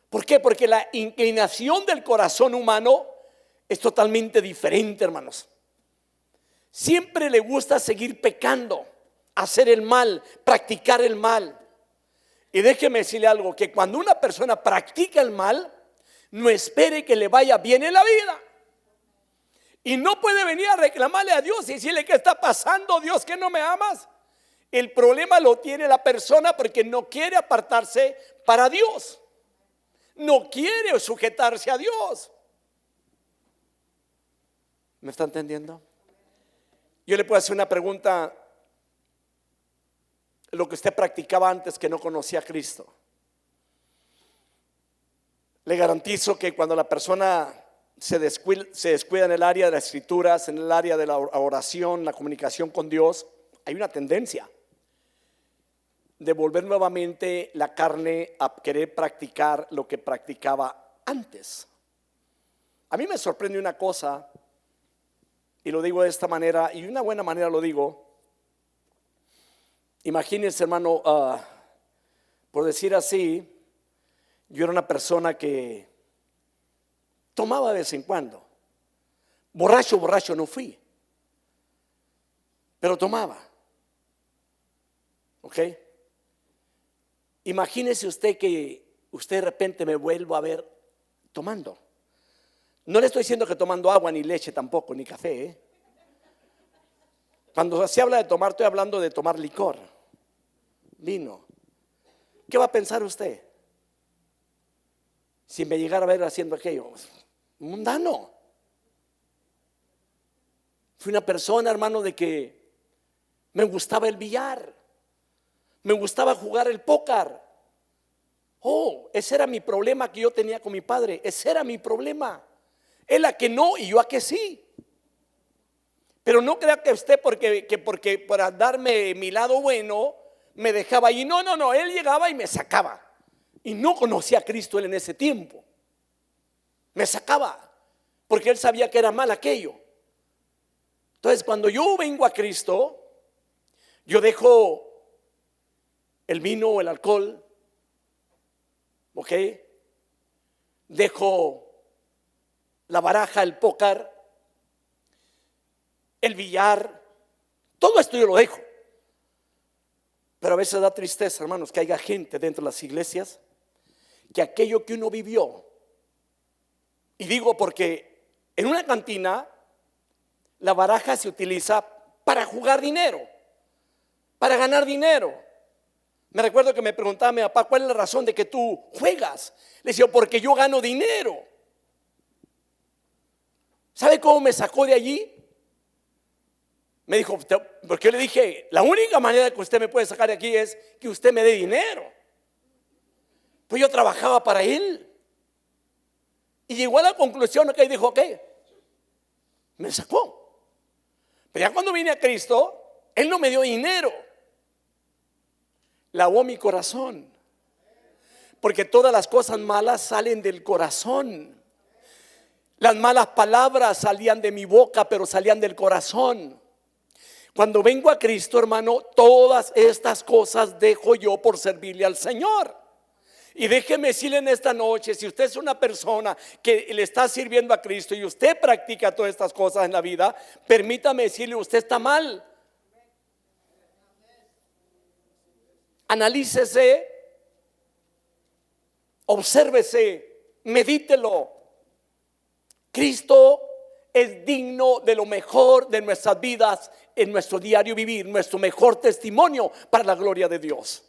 ¿Por qué? Porque la inclinación del corazón humano es totalmente diferente, hermanos. Siempre le gusta seguir pecando, hacer el mal, practicar el mal. Y déjeme decirle algo, que cuando una persona practica el mal, no espere que le vaya bien en la vida. Y no puede venir a reclamarle a Dios y decirle, ¿qué está pasando, Dios, que no me amas? El problema lo tiene la persona porque no quiere apartarse para Dios. No quiere sujetarse a Dios. ¿Me está entendiendo? Yo le puedo hacer una pregunta. Lo que usted practicaba antes que no conocía a Cristo, le garantizo que cuando la persona se descuida en el área de las escrituras, en el área de la oración, la comunicación con Dios, hay una tendencia de volver nuevamente la carne a querer practicar lo que practicaba antes. A mí me sorprende una cosa, y lo digo de esta manera, y de una buena manera lo digo. Imagínense, hermano, por decir así, yo era una persona que tomaba de vez en cuando. Borracho no fui, pero tomaba. ¿Ok? Imagínese usted que usted de repente me vuelva a ver tomando. No le estoy diciendo que tomando agua ni leche tampoco, ni café, ¿eh? Cuando se habla de tomar, estoy hablando de tomar licor, vino. ¿Qué va a pensar usted si me llegara a ver haciendo aquello? Mundano. Fui una persona, hermano, de que me gustaba el billar, me gustaba jugar el póker. Oh, ese era mi problema que yo tenía con mi padre. Ese era mi problema. Él a que no y yo a que sí. Pero no crea que usted porque para darme mi lado bueno me dejaba ahí. No, él llegaba y me sacaba. Y no conocía a Cristo él en ese tiempo. Me sacaba porque él sabía que era mal aquello. Entonces cuando yo vengo a Cristo, yo dejo el vino o el alcohol, ¿ok? Dejo la baraja, el póker, el billar, todo esto yo lo dejo. Pero a veces da tristeza, hermanos, que haya gente dentro de las iglesias que aquello que uno vivió, y digo porque en una cantina la baraja se utiliza para jugar dinero, para ganar dinero. Me recuerdo que me preguntaba mi papá, ¿cuál es la razón de que tú juegas? Le decía, porque yo gano dinero. ¿Sabe cómo me sacó de allí? Me dijo, porque yo le dije, la única manera que usted me puede sacar de aquí es que usted me dé dinero. Pues yo trabajaba para él. Y llegó a la conclusión que dijo, ok, me sacó. Pero ya cuando vine a Cristo, Él no me dio dinero, lavó mi corazón. Porque todas las cosas malas salen del corazón. Las malas palabras salían de mi boca, pero salían del corazón. Cuando vengo a Cristo, hermano, todas estas cosas dejo yo por servirle al Señor. Y déjeme decirle en esta noche, si usted es una persona que le está sirviendo a Cristo y usted practica todas estas cosas en la vida, permítame decirle, usted está mal. Analícese, obsérvese, medítelo. Cristo es digno de lo mejor de nuestras vidas en nuestro diario vivir, nuestro mejor testimonio para la gloria de Dios.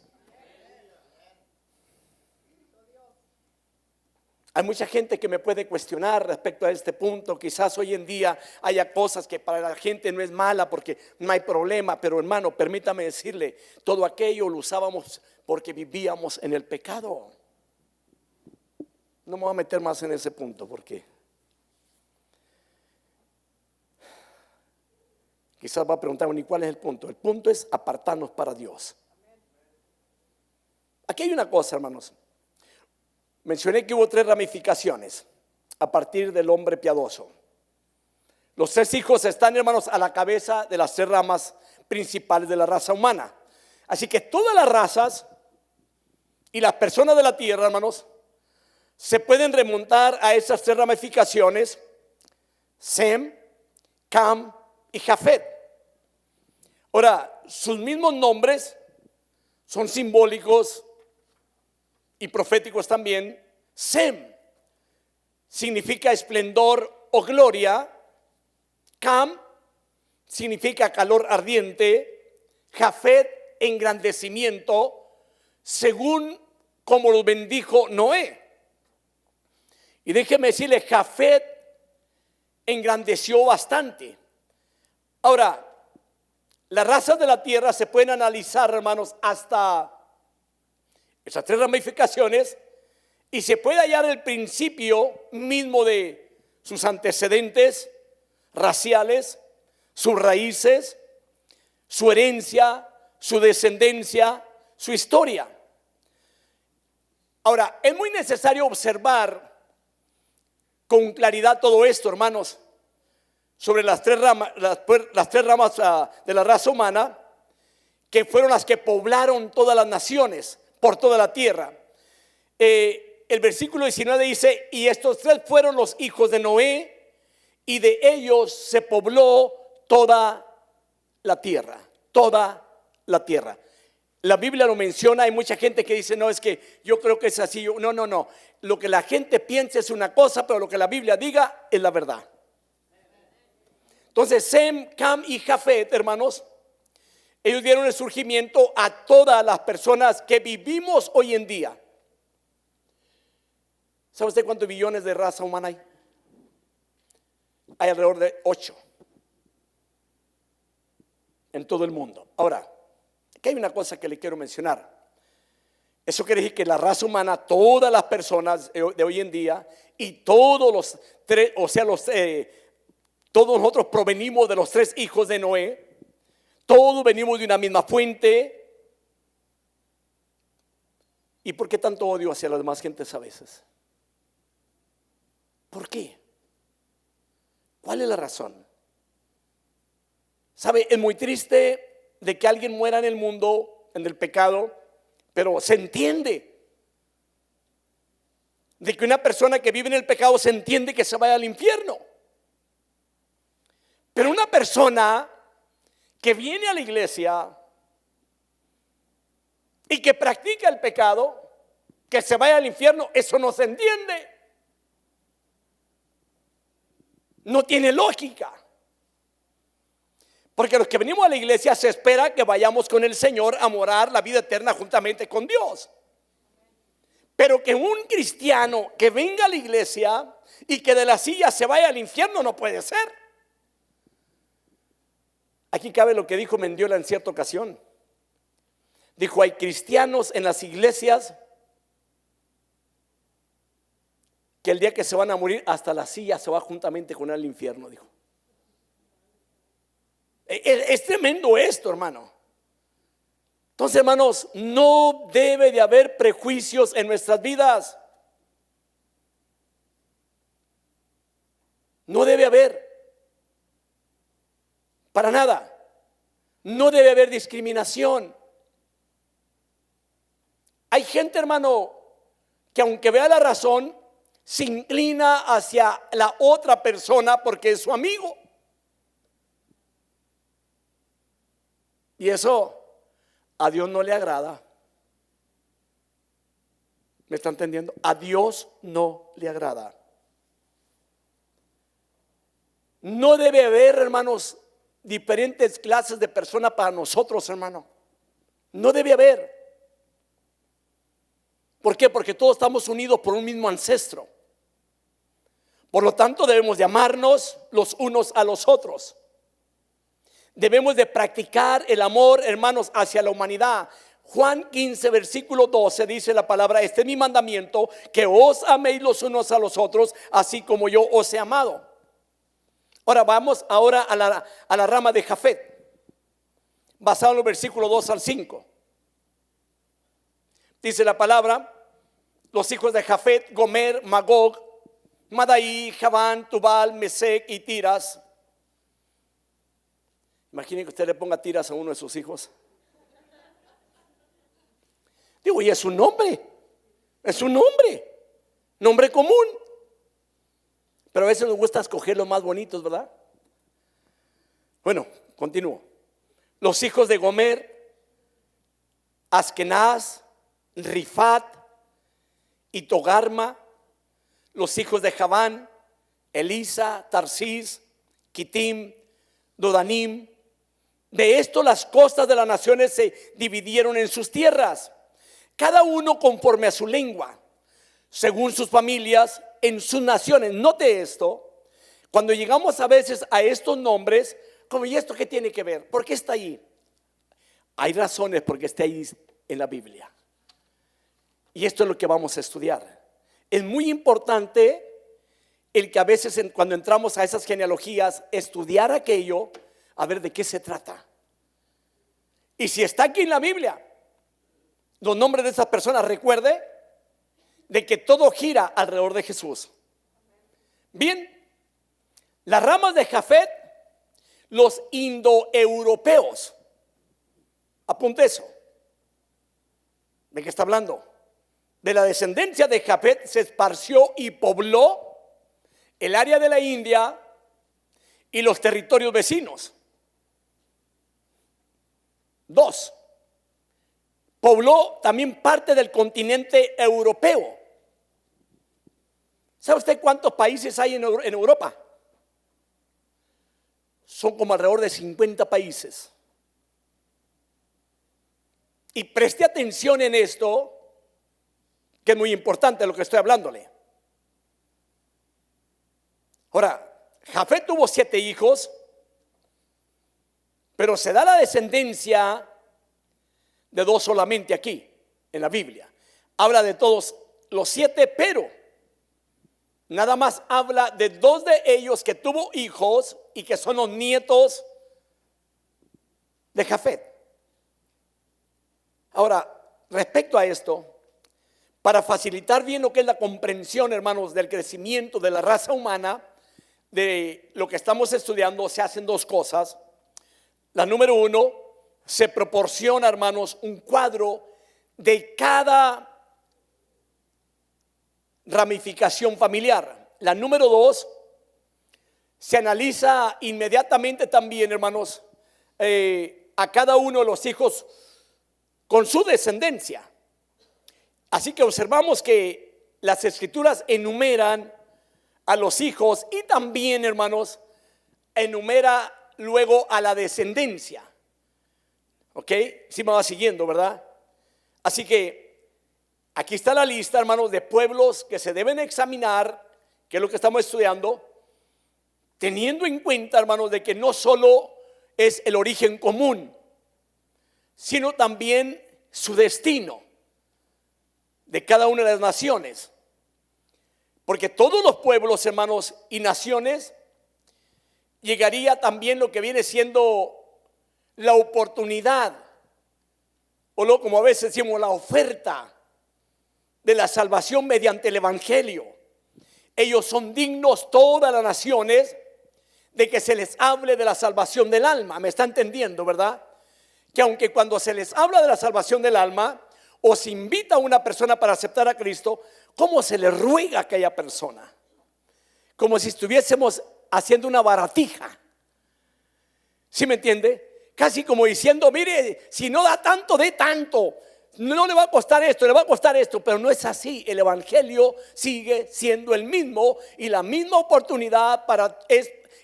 Hay mucha gente que me puede cuestionar respecto a este punto. Quizás hoy en día haya cosas que para la gente no es mala porque no hay problema. Pero hermano, permítame decirle, todo aquello lo usábamos porque vivíamos en el pecado. No me voy a meter más en ese punto porque quizás va a preguntar, ¿y cuál es el punto? El punto es apartarnos para Dios. Aquí hay una cosa, hermanos. Mencioné que hubo 3 ramificaciones a partir del hombre piadoso. Los 3 hijos están, hermanos, a la cabeza de las 3 ramas principales de la raza humana. Así que todas las razas y las personas de la tierra, hermanos, se pueden remontar a esas 3 ramificaciones: Sem, Cam y Jafet. Ahora, sus mismos nombres son simbólicos y proféticos también. Sem significa esplendor o gloria. Cam significa calor ardiente. Jafet, engrandecimiento, según como los bendijo Noé. Y déjeme decirle, Jafet engrandeció bastante. Ahora, las razas de la tierra se pueden analizar, hermanos, hasta esas 3 ramificaciones, y se puede hallar el principio mismo de sus antecedentes raciales, sus raíces, su herencia, su descendencia, su historia. Ahora, es muy necesario observar con claridad todo esto, hermanos, sobre las 3 ramas, las 3 ramas de la raza humana, que fueron las que poblaron todas las naciones por toda la tierra. El versículo 19 dice, y estos 3 fueron los hijos de Noé, y de ellos se pobló toda la tierra, toda la tierra. La Biblia lo menciona. Hay mucha gente que dice, no, es que yo creo que es así. No. Lo que la gente piensa es una cosa, pero lo que la Biblia diga es la verdad. Entonces, Sem, Cam y Jafet, hermanos, ellos dieron el surgimiento a todas las personas que vivimos hoy en día. ¿Sabe usted cuántos billones de raza humana hay? Hay alrededor de 8 en todo el mundo. Ahora, aquí hay una cosa que le quiero mencionar. Eso quiere decir que la raza humana, todas las personas de hoy en día, y todos los 3, o sea, todos nosotros provenimos de los 3 hijos de Noé. Todos venimos de una misma fuente. ¿Y por qué tanto odio hacia las demás gentes a veces? ¿Por qué? ¿Cuál es la razón? ¿Sabe? Es muy triste de que alguien muera en el mundo, en el pecado, Pero se entiende de que una persona que vive en el pecado se entiende que se vaya al infierno. Pero una persona que viene a la iglesia y que practica el pecado, que se vaya al infierno, eso no se entiende. No tiene lógica. Porque los que venimos a la iglesia se espera que vayamos con el Señor a morar la vida eterna juntamente con Dios. Pero que un cristiano que venga a la iglesia y que de la silla se vaya al infierno no puede ser. Aquí cabe lo que dijo Mendiola en cierta ocasión. Dijo: hay cristianos en las iglesias que el día que se van a morir, hasta la silla se va juntamente con él al infierno, dijo. Es tremendo esto, hermano. Entonces, hermanos, no debe de haber prejuicios en nuestras vidas. No debe haber. Para nada. No debe haber discriminación. Hay gente, hermano, que aunque vea la razón, se inclina hacia la otra persona porque es su amigo. Y eso a Dios no le agrada. ¿Me está entendiendo? A Dios no le agrada. No debe haber, hermanos, diferentes clases de personas para nosotros, hermano. No debe haber. ¿Por qué? Porque todos estamos unidos por un mismo ancestro. Por lo tanto, debemos de amarnos los unos a los otros. Debemos de practicar el amor, hermanos, hacia la humanidad. Juan 15, versículo 12 dice la palabra: este es mi mandamiento, que os améis los unos a los otros, así como yo os he amado. Ahora vamos a la rama de Jafet, basado en los versículos 2 al 5. Dice la palabra: los hijos de Jafet, Gomer, Magog, Madai, Javán, Tubal, Mesec y Tiras. Imaginen que usted le ponga Tiras a uno de sus hijos. Digo, y es un nombre. Es un nombre común. Pero a veces nos gusta escoger los más bonitos, ¿verdad? Bueno, continúo. Los hijos de Gomer, Askenaz, Rifat y Togarma. Los hijos de Javán, Elisa, Tarsís, Kitim, Dodanim. De esto las costas de las naciones se dividieron en sus tierras, cada uno conforme a su lengua, según sus familias, en sus naciones. Note esto: cuando llegamos a veces a estos nombres, como, ¿y esto qué tiene que ver? ¿Por qué está ahí? Hay razones por qué está ahí en la Biblia. Y esto es lo que vamos a estudiar. Es muy importante el que a veces cuando entramos a esas genealogías, estudiar aquello, a ver de qué se trata. Y si está aquí en la Biblia los nombres de esas personas, recuerde de que todo gira alrededor de Jesús. Bien, las ramas de Jafet, los indoeuropeos. Apunte eso. ¿De qué está hablando? De la descendencia de Jafet se esparció y pobló el área de la India y los territorios vecinos. 2. Pobló también parte del continente europeo. ¿Sabe usted cuántos países hay en Europa? Son como alrededor de 50 países. Y preste atención en esto, que es muy importante lo que estoy hablándole. Ahora, Jafet tuvo 7 hijos, pero se da la descendencia de 2 solamente aquí en la Biblia. Habla de todos los 7, pero nada más habla de 2 de ellos que tuvo hijos y que son los nietos de Jafet. Ahora, respecto a esto, para facilitar bien lo que es la comprensión, hermanos, del crecimiento de la raza humana, de lo que estamos estudiando, se hacen 2 cosas. La número 1, se proporciona, hermanos, un cuadro de cada ramificación familiar. La número 2, se analiza inmediatamente también, hermanos, a cada uno de los hijos con su descendencia. Así que observamos que las escrituras enumeran a los hijos y también, hermanos, enumera luego a la descendencia. ¿Ok? Sí me va siguiendo, ¿verdad? Así que aquí está la lista, hermanos, de pueblos que se deben examinar, que es lo que estamos estudiando, teniendo en cuenta, hermanos, de que no solo es el origen común, sino también su destino de cada una de las naciones. Porque todos los pueblos, hermanos, y naciones, llegaría también lo que viene siendo la oportunidad, o lo como a veces decimos, la oferta de la salvación mediante el evangelio. Ellos son dignos, todas las naciones, de que se les hable de la salvación del alma. ¿Me está entendiendo, verdad? Que aunque cuando se les habla de la salvación del alma, o se invita a una persona para aceptar a Cristo, ¿cómo se le ruega a aquella persona? Como si estuviésemos haciendo una baratija. ¿Sí me entiende? Casi como diciendo, mire, si no da tanto, dé tanto. No le va a costar esto, le va a costar esto. Pero no es así. El evangelio sigue siendo el mismo, y la misma oportunidad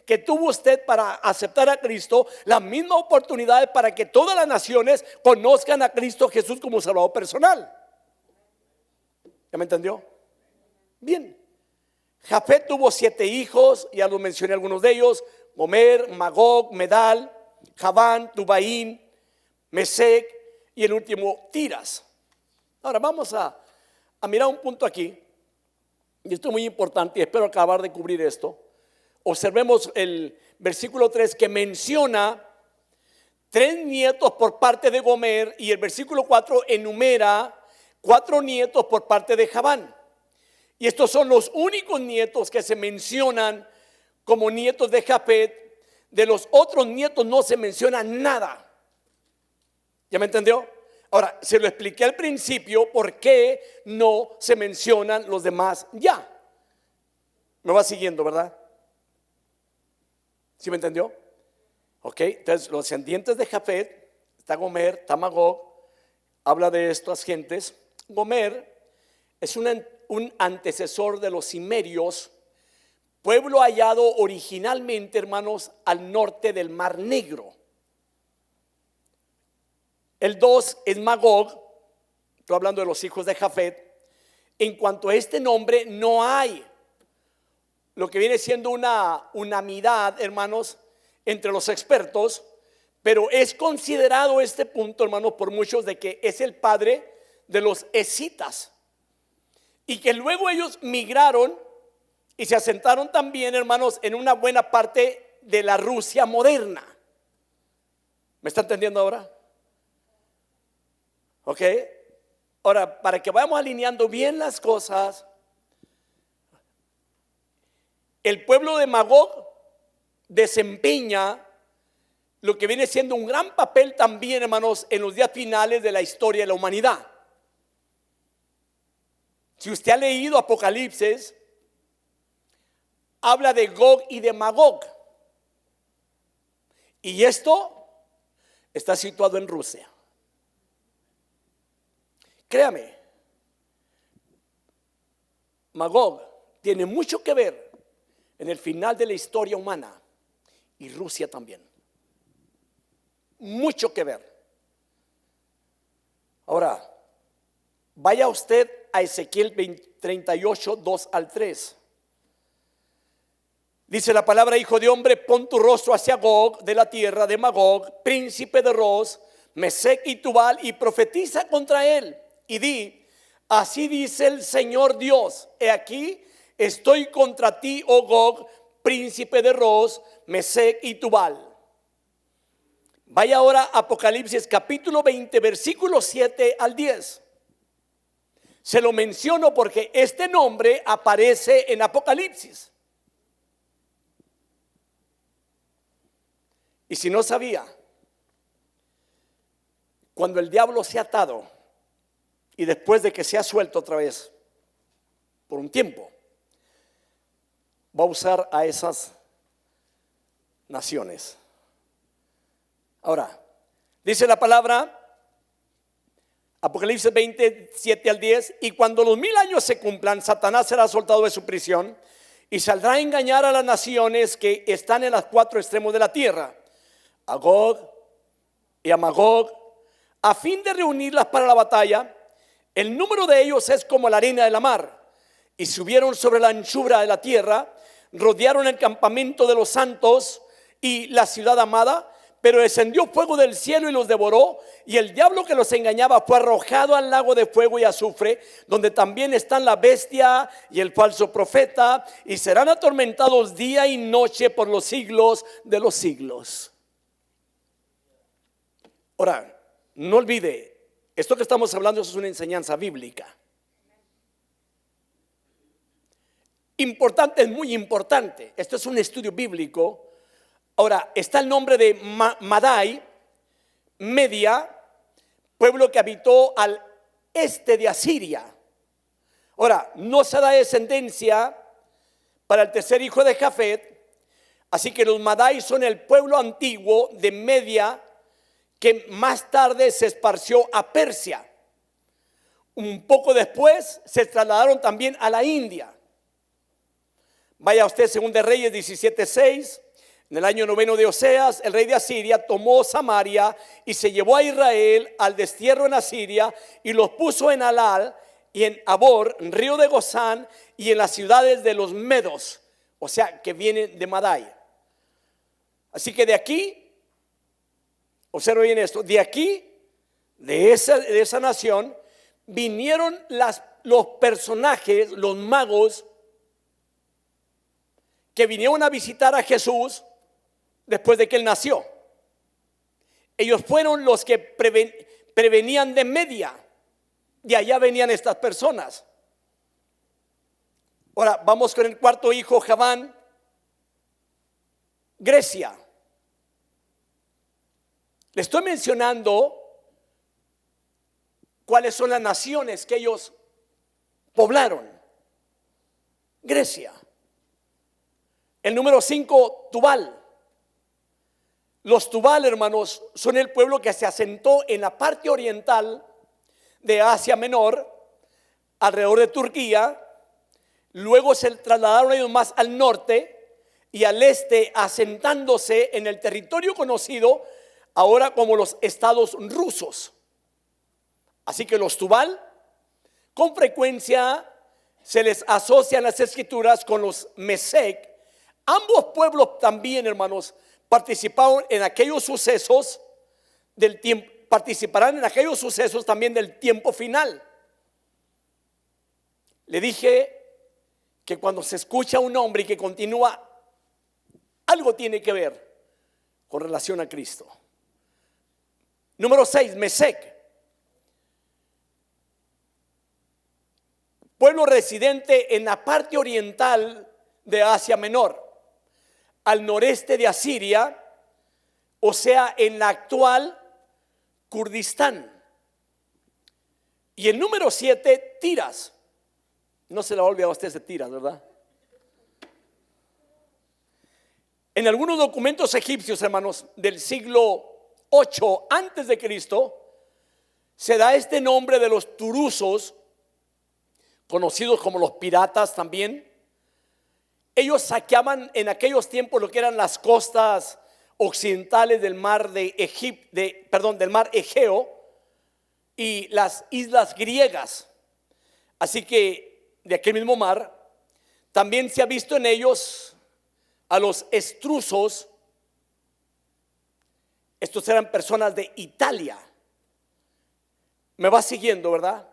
que tuvo usted para aceptar a Cristo, la misma oportunidad para que todas las naciones conozcan a Cristo Jesús como Salvador personal. ¿Ya me entendió? Bien. Jafet tuvo 7 hijos, ya los mencioné algunos de ellos: Gomer, Magog, Medal, Javán, Tubaín, Mesec y el último Tiras. Ahora vamos a mirar un punto aquí, y esto es muy importante y espero acabar de cubrir esto. Observemos el versículo 3, que menciona 3 nietos por parte de Gomer, y el versículo 4 enumera 4 nietos por parte de Javán. Y estos son los únicos nietos que se mencionan como nietos de Jafet. De los otros nietos no se menciona nada. ¿Ya me entendió? Ahora, se lo expliqué al principio por qué no se mencionan los demás ya. Me va siguiendo, ¿verdad? ¿Sí me entendió? Ok, entonces los descendientes de Jafet, está Gomer, está Magog, habla de estas gentes. Gomer es un antecesor de los cimerios, pueblo hallado originalmente, hermanos, al norte del Mar Negro. El 2 es Magog, estoy hablando de los hijos de Jafet. En cuanto a este nombre, no hay lo que viene siendo una unanimidad, hermanos, entre los expertos, pero es considerado este punto, hermanos, por muchos, de que es el padre de los escitas, y que luego ellos migraron y se asentaron también, hermanos, en una buena parte de la Rusia moderna. ¿Me está entendiendo ahora? Ok. Ahora, para que vayamos alineando bien las cosas, el pueblo de Magog desempeña lo que viene siendo un gran papel también, hermanos, en los días finales de la historia de la humanidad. Si usted ha leído Apocalipsis, habla de Gog y de Magog, y esto está situado en Rusia. Créame, Magog tiene mucho que ver en el final de la historia humana, y Rusia también. Mucho que ver. Ahora, vaya usted a Ezequiel 38, 2 al 3. Dice la palabra: hijo de hombre, pon tu rostro hacia Gog de la tierra de Magog, príncipe de Ros, Mesec y Tubal, y profetiza contra él, y di: así dice el Señor Dios, he aquí, estoy contra ti, oh Gog, príncipe de Ros, Mesec y Tubal. Vaya ahora a Apocalipsis capítulo 20, versículos 7 al 10. Se lo menciono porque este nombre aparece en Apocalipsis. Y si no sabía, cuando el diablo se ha atado, y después de que sea suelto otra vez por un tiempo, va a usar a esas naciones. Ahora, dice la palabra, Apocalipsis 27 al 10, y cuando los 1000 años se cumplan, Satanás será soltado de su prisión y saldrá a engañar a las naciones que están en los 4 extremos de la tierra, a Gog y a Magog, a fin de reunirlas para la batalla. El número de ellos es como la arena de la mar, y subieron sobre la anchura de la tierra, rodearon el campamento de los santos y la ciudad amada, pero descendió fuego del cielo y los devoró, y el diablo que los engañaba fue arrojado al lago de fuego y azufre, donde también están la bestia y el falso profeta, y serán atormentados día y noche por los siglos de los siglos. Ahora, no olvide, esto que estamos hablando es una enseñanza bíblica. Importante, es muy importante. Esto es un estudio bíblico. Ahora, está el nombre de Madai, Media, pueblo que habitó al este de Asiria. Ahora, no se da descendencia para el tercer hijo de Jafet, así que los Madai son el pueblo antiguo de Media que más tarde se esparció a Persia. Un poco después se trasladaron también a la India. Vaya usted, según de Reyes 17:6. En el año 9 de Oseas, el rey de Asiria tomó Samaria y se llevó a Israel al destierro en Asiria y los puso en Alal y en Abor, río de Gozán, y en las ciudades de los Medos, o sea, que vienen de Madai. Así que de aquí, observe bien esto, de aquí, de esa nación, vinieron los personajes, los magos, que vinieron a visitar a Jesús después de que él nació. Ellos fueron los que prevenían de Media. De allá venían estas personas. Ahora vamos con el cuarto hijo, Javán, Grecia. Le estoy mencionando cuáles son las naciones que ellos poblaron. Grecia. El número 5, Tubal. Los Tubal, hermanos, son el pueblo que se asentó en la parte oriental de Asia Menor, alrededor de Turquía. Luego se trasladaron ellos más al norte y al este, asentándose en el territorio conocido ahora como los estados rusos. Así que los Tubal, con frecuencia se les asocian las escrituras con los Mesec. Ambos pueblos también, hermanos, participaron en aquellos sucesos del tiempo, participarán en aquellos sucesos también del tiempo final. Le dije que cuando se escucha un nombre y que continúa, algo tiene que ver con relación a Cristo. Número 6, Mesec. Pueblo residente en la parte oriental de Asia Menor, al noreste de Asiria, o sea, en la actual Kurdistán. Y el número 7, Tiras. No se la ha olvidado a usted de Tiras, ¿verdad? En algunos documentos egipcios, hermanos, del siglo 8 antes de Cristo, se da este nombre de los turusos, conocidos como los piratas también. Ellos saqueaban en aquellos tiempos lo que eran las costas occidentales del mar del mar Egeo y las islas griegas. Así que de aquel mismo mar también se ha visto en ellos a los estrusos. Estos eran personas de Italia. Me va siguiendo, ¿verdad?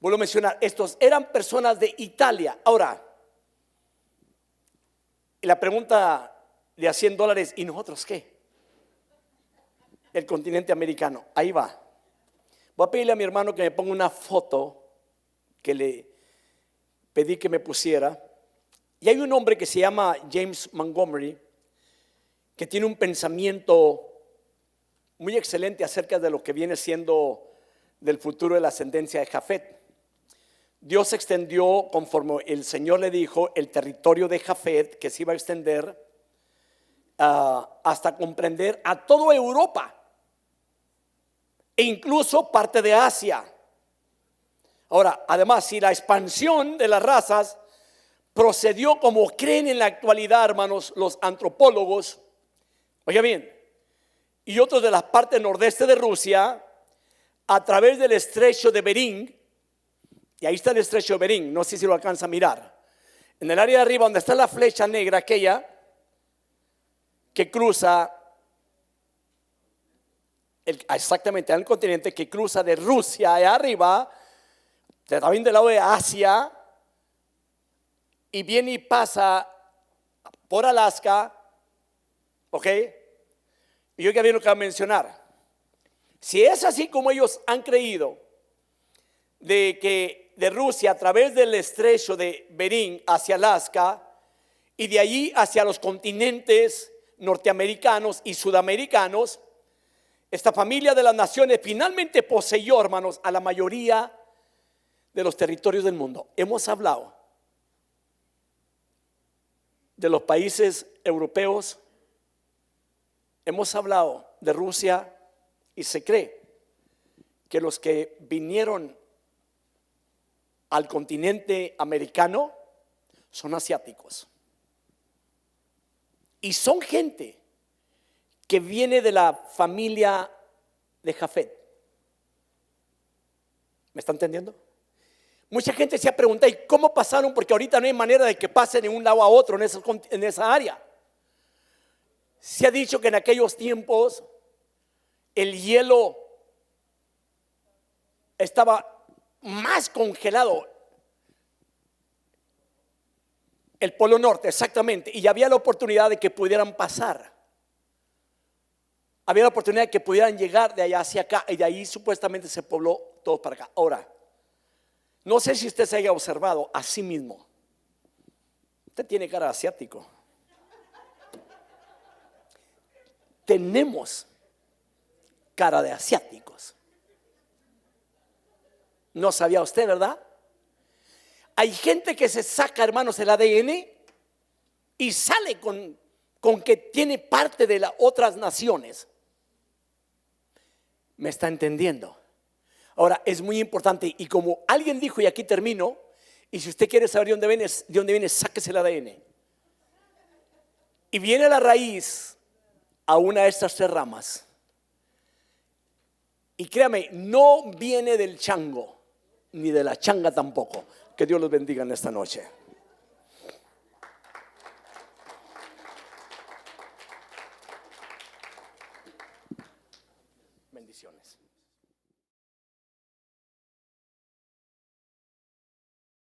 Vuelvo a mencionar, estos eran personas de Italia. Ahora, la pregunta de a $100, ¿y nosotros qué? El continente americano, ahí va. Voy a pedirle a mi hermano que me ponga una foto que le pedí que me pusiera. Y hay un hombre que se llama James Montgomery, que tiene un pensamiento muy excelente acerca de lo que viene siendo del futuro de la ascendencia de Jafet. Dios extendió, conforme el Señor le dijo, el territorio de Jafet, que se iba a extender hasta comprender a toda Europa e incluso parte de Asia. Ahora, además, si la expansión de las razas procedió como creen en la actualidad, hermanos, los antropólogos, oiga bien, y otros de las partes nordeste de Rusia, a través del estrecho de Bering, y ahí está el estrecho de Bering, no sé si lo alcanza a mirar, en el área de arriba donde está la flecha negra aquella que cruza exactamente al continente, que cruza de Rusia allá arriba, también del lado de Asia, y viene y pasa por Alaska, ¿ok? Y yo que bien lo que voy a mencionar. Si es así como ellos han creído, de que de Rusia a través del estrecho de Bering hacia Alaska y de allí hacia los continentes norteamericanos y sudamericanos, esta familia de las naciones finalmente poseyó, hermanos, a la mayoría de los territorios del mundo. Hemos hablado de los países europeos, hemos hablado de Rusia, y se cree que los que vinieron al continente americano son asiáticos. Y son gente que viene de la familia de Jafet. ¿Me está entendiendo? Mucha gente se ha preguntado, ¿y cómo pasaron? Porque ahorita no hay manera de que pasen de un lado a otro en esa área. Se ha dicho que en aquellos tiempos el hielo estaba más congelado. El Polo Norte, exactamente. Y había la oportunidad de que pudieran pasar. Había la oportunidad de que pudieran llegar de allá hacia acá. Y de ahí supuestamente se pobló todo para acá. Ahora, no sé si usted se haya observado a sí mismo. Usted tiene cara de asiático. Tenemos cara de asiáticos. No sabía usted, ¿verdad? Hay gente que se saca, hermanos, el ADN y sale con que tiene parte de las otras naciones. ¿Me está entendiendo? Ahora, es muy importante, y como alguien dijo, y aquí termino, y si usted quiere saber de dónde viene, sáquese el ADN. Y viene la raíz a una de estas tres ramas. Y créame, no viene del chango, ni de la changa tampoco. Que Dios los bendiga en esta noche. Bendiciones.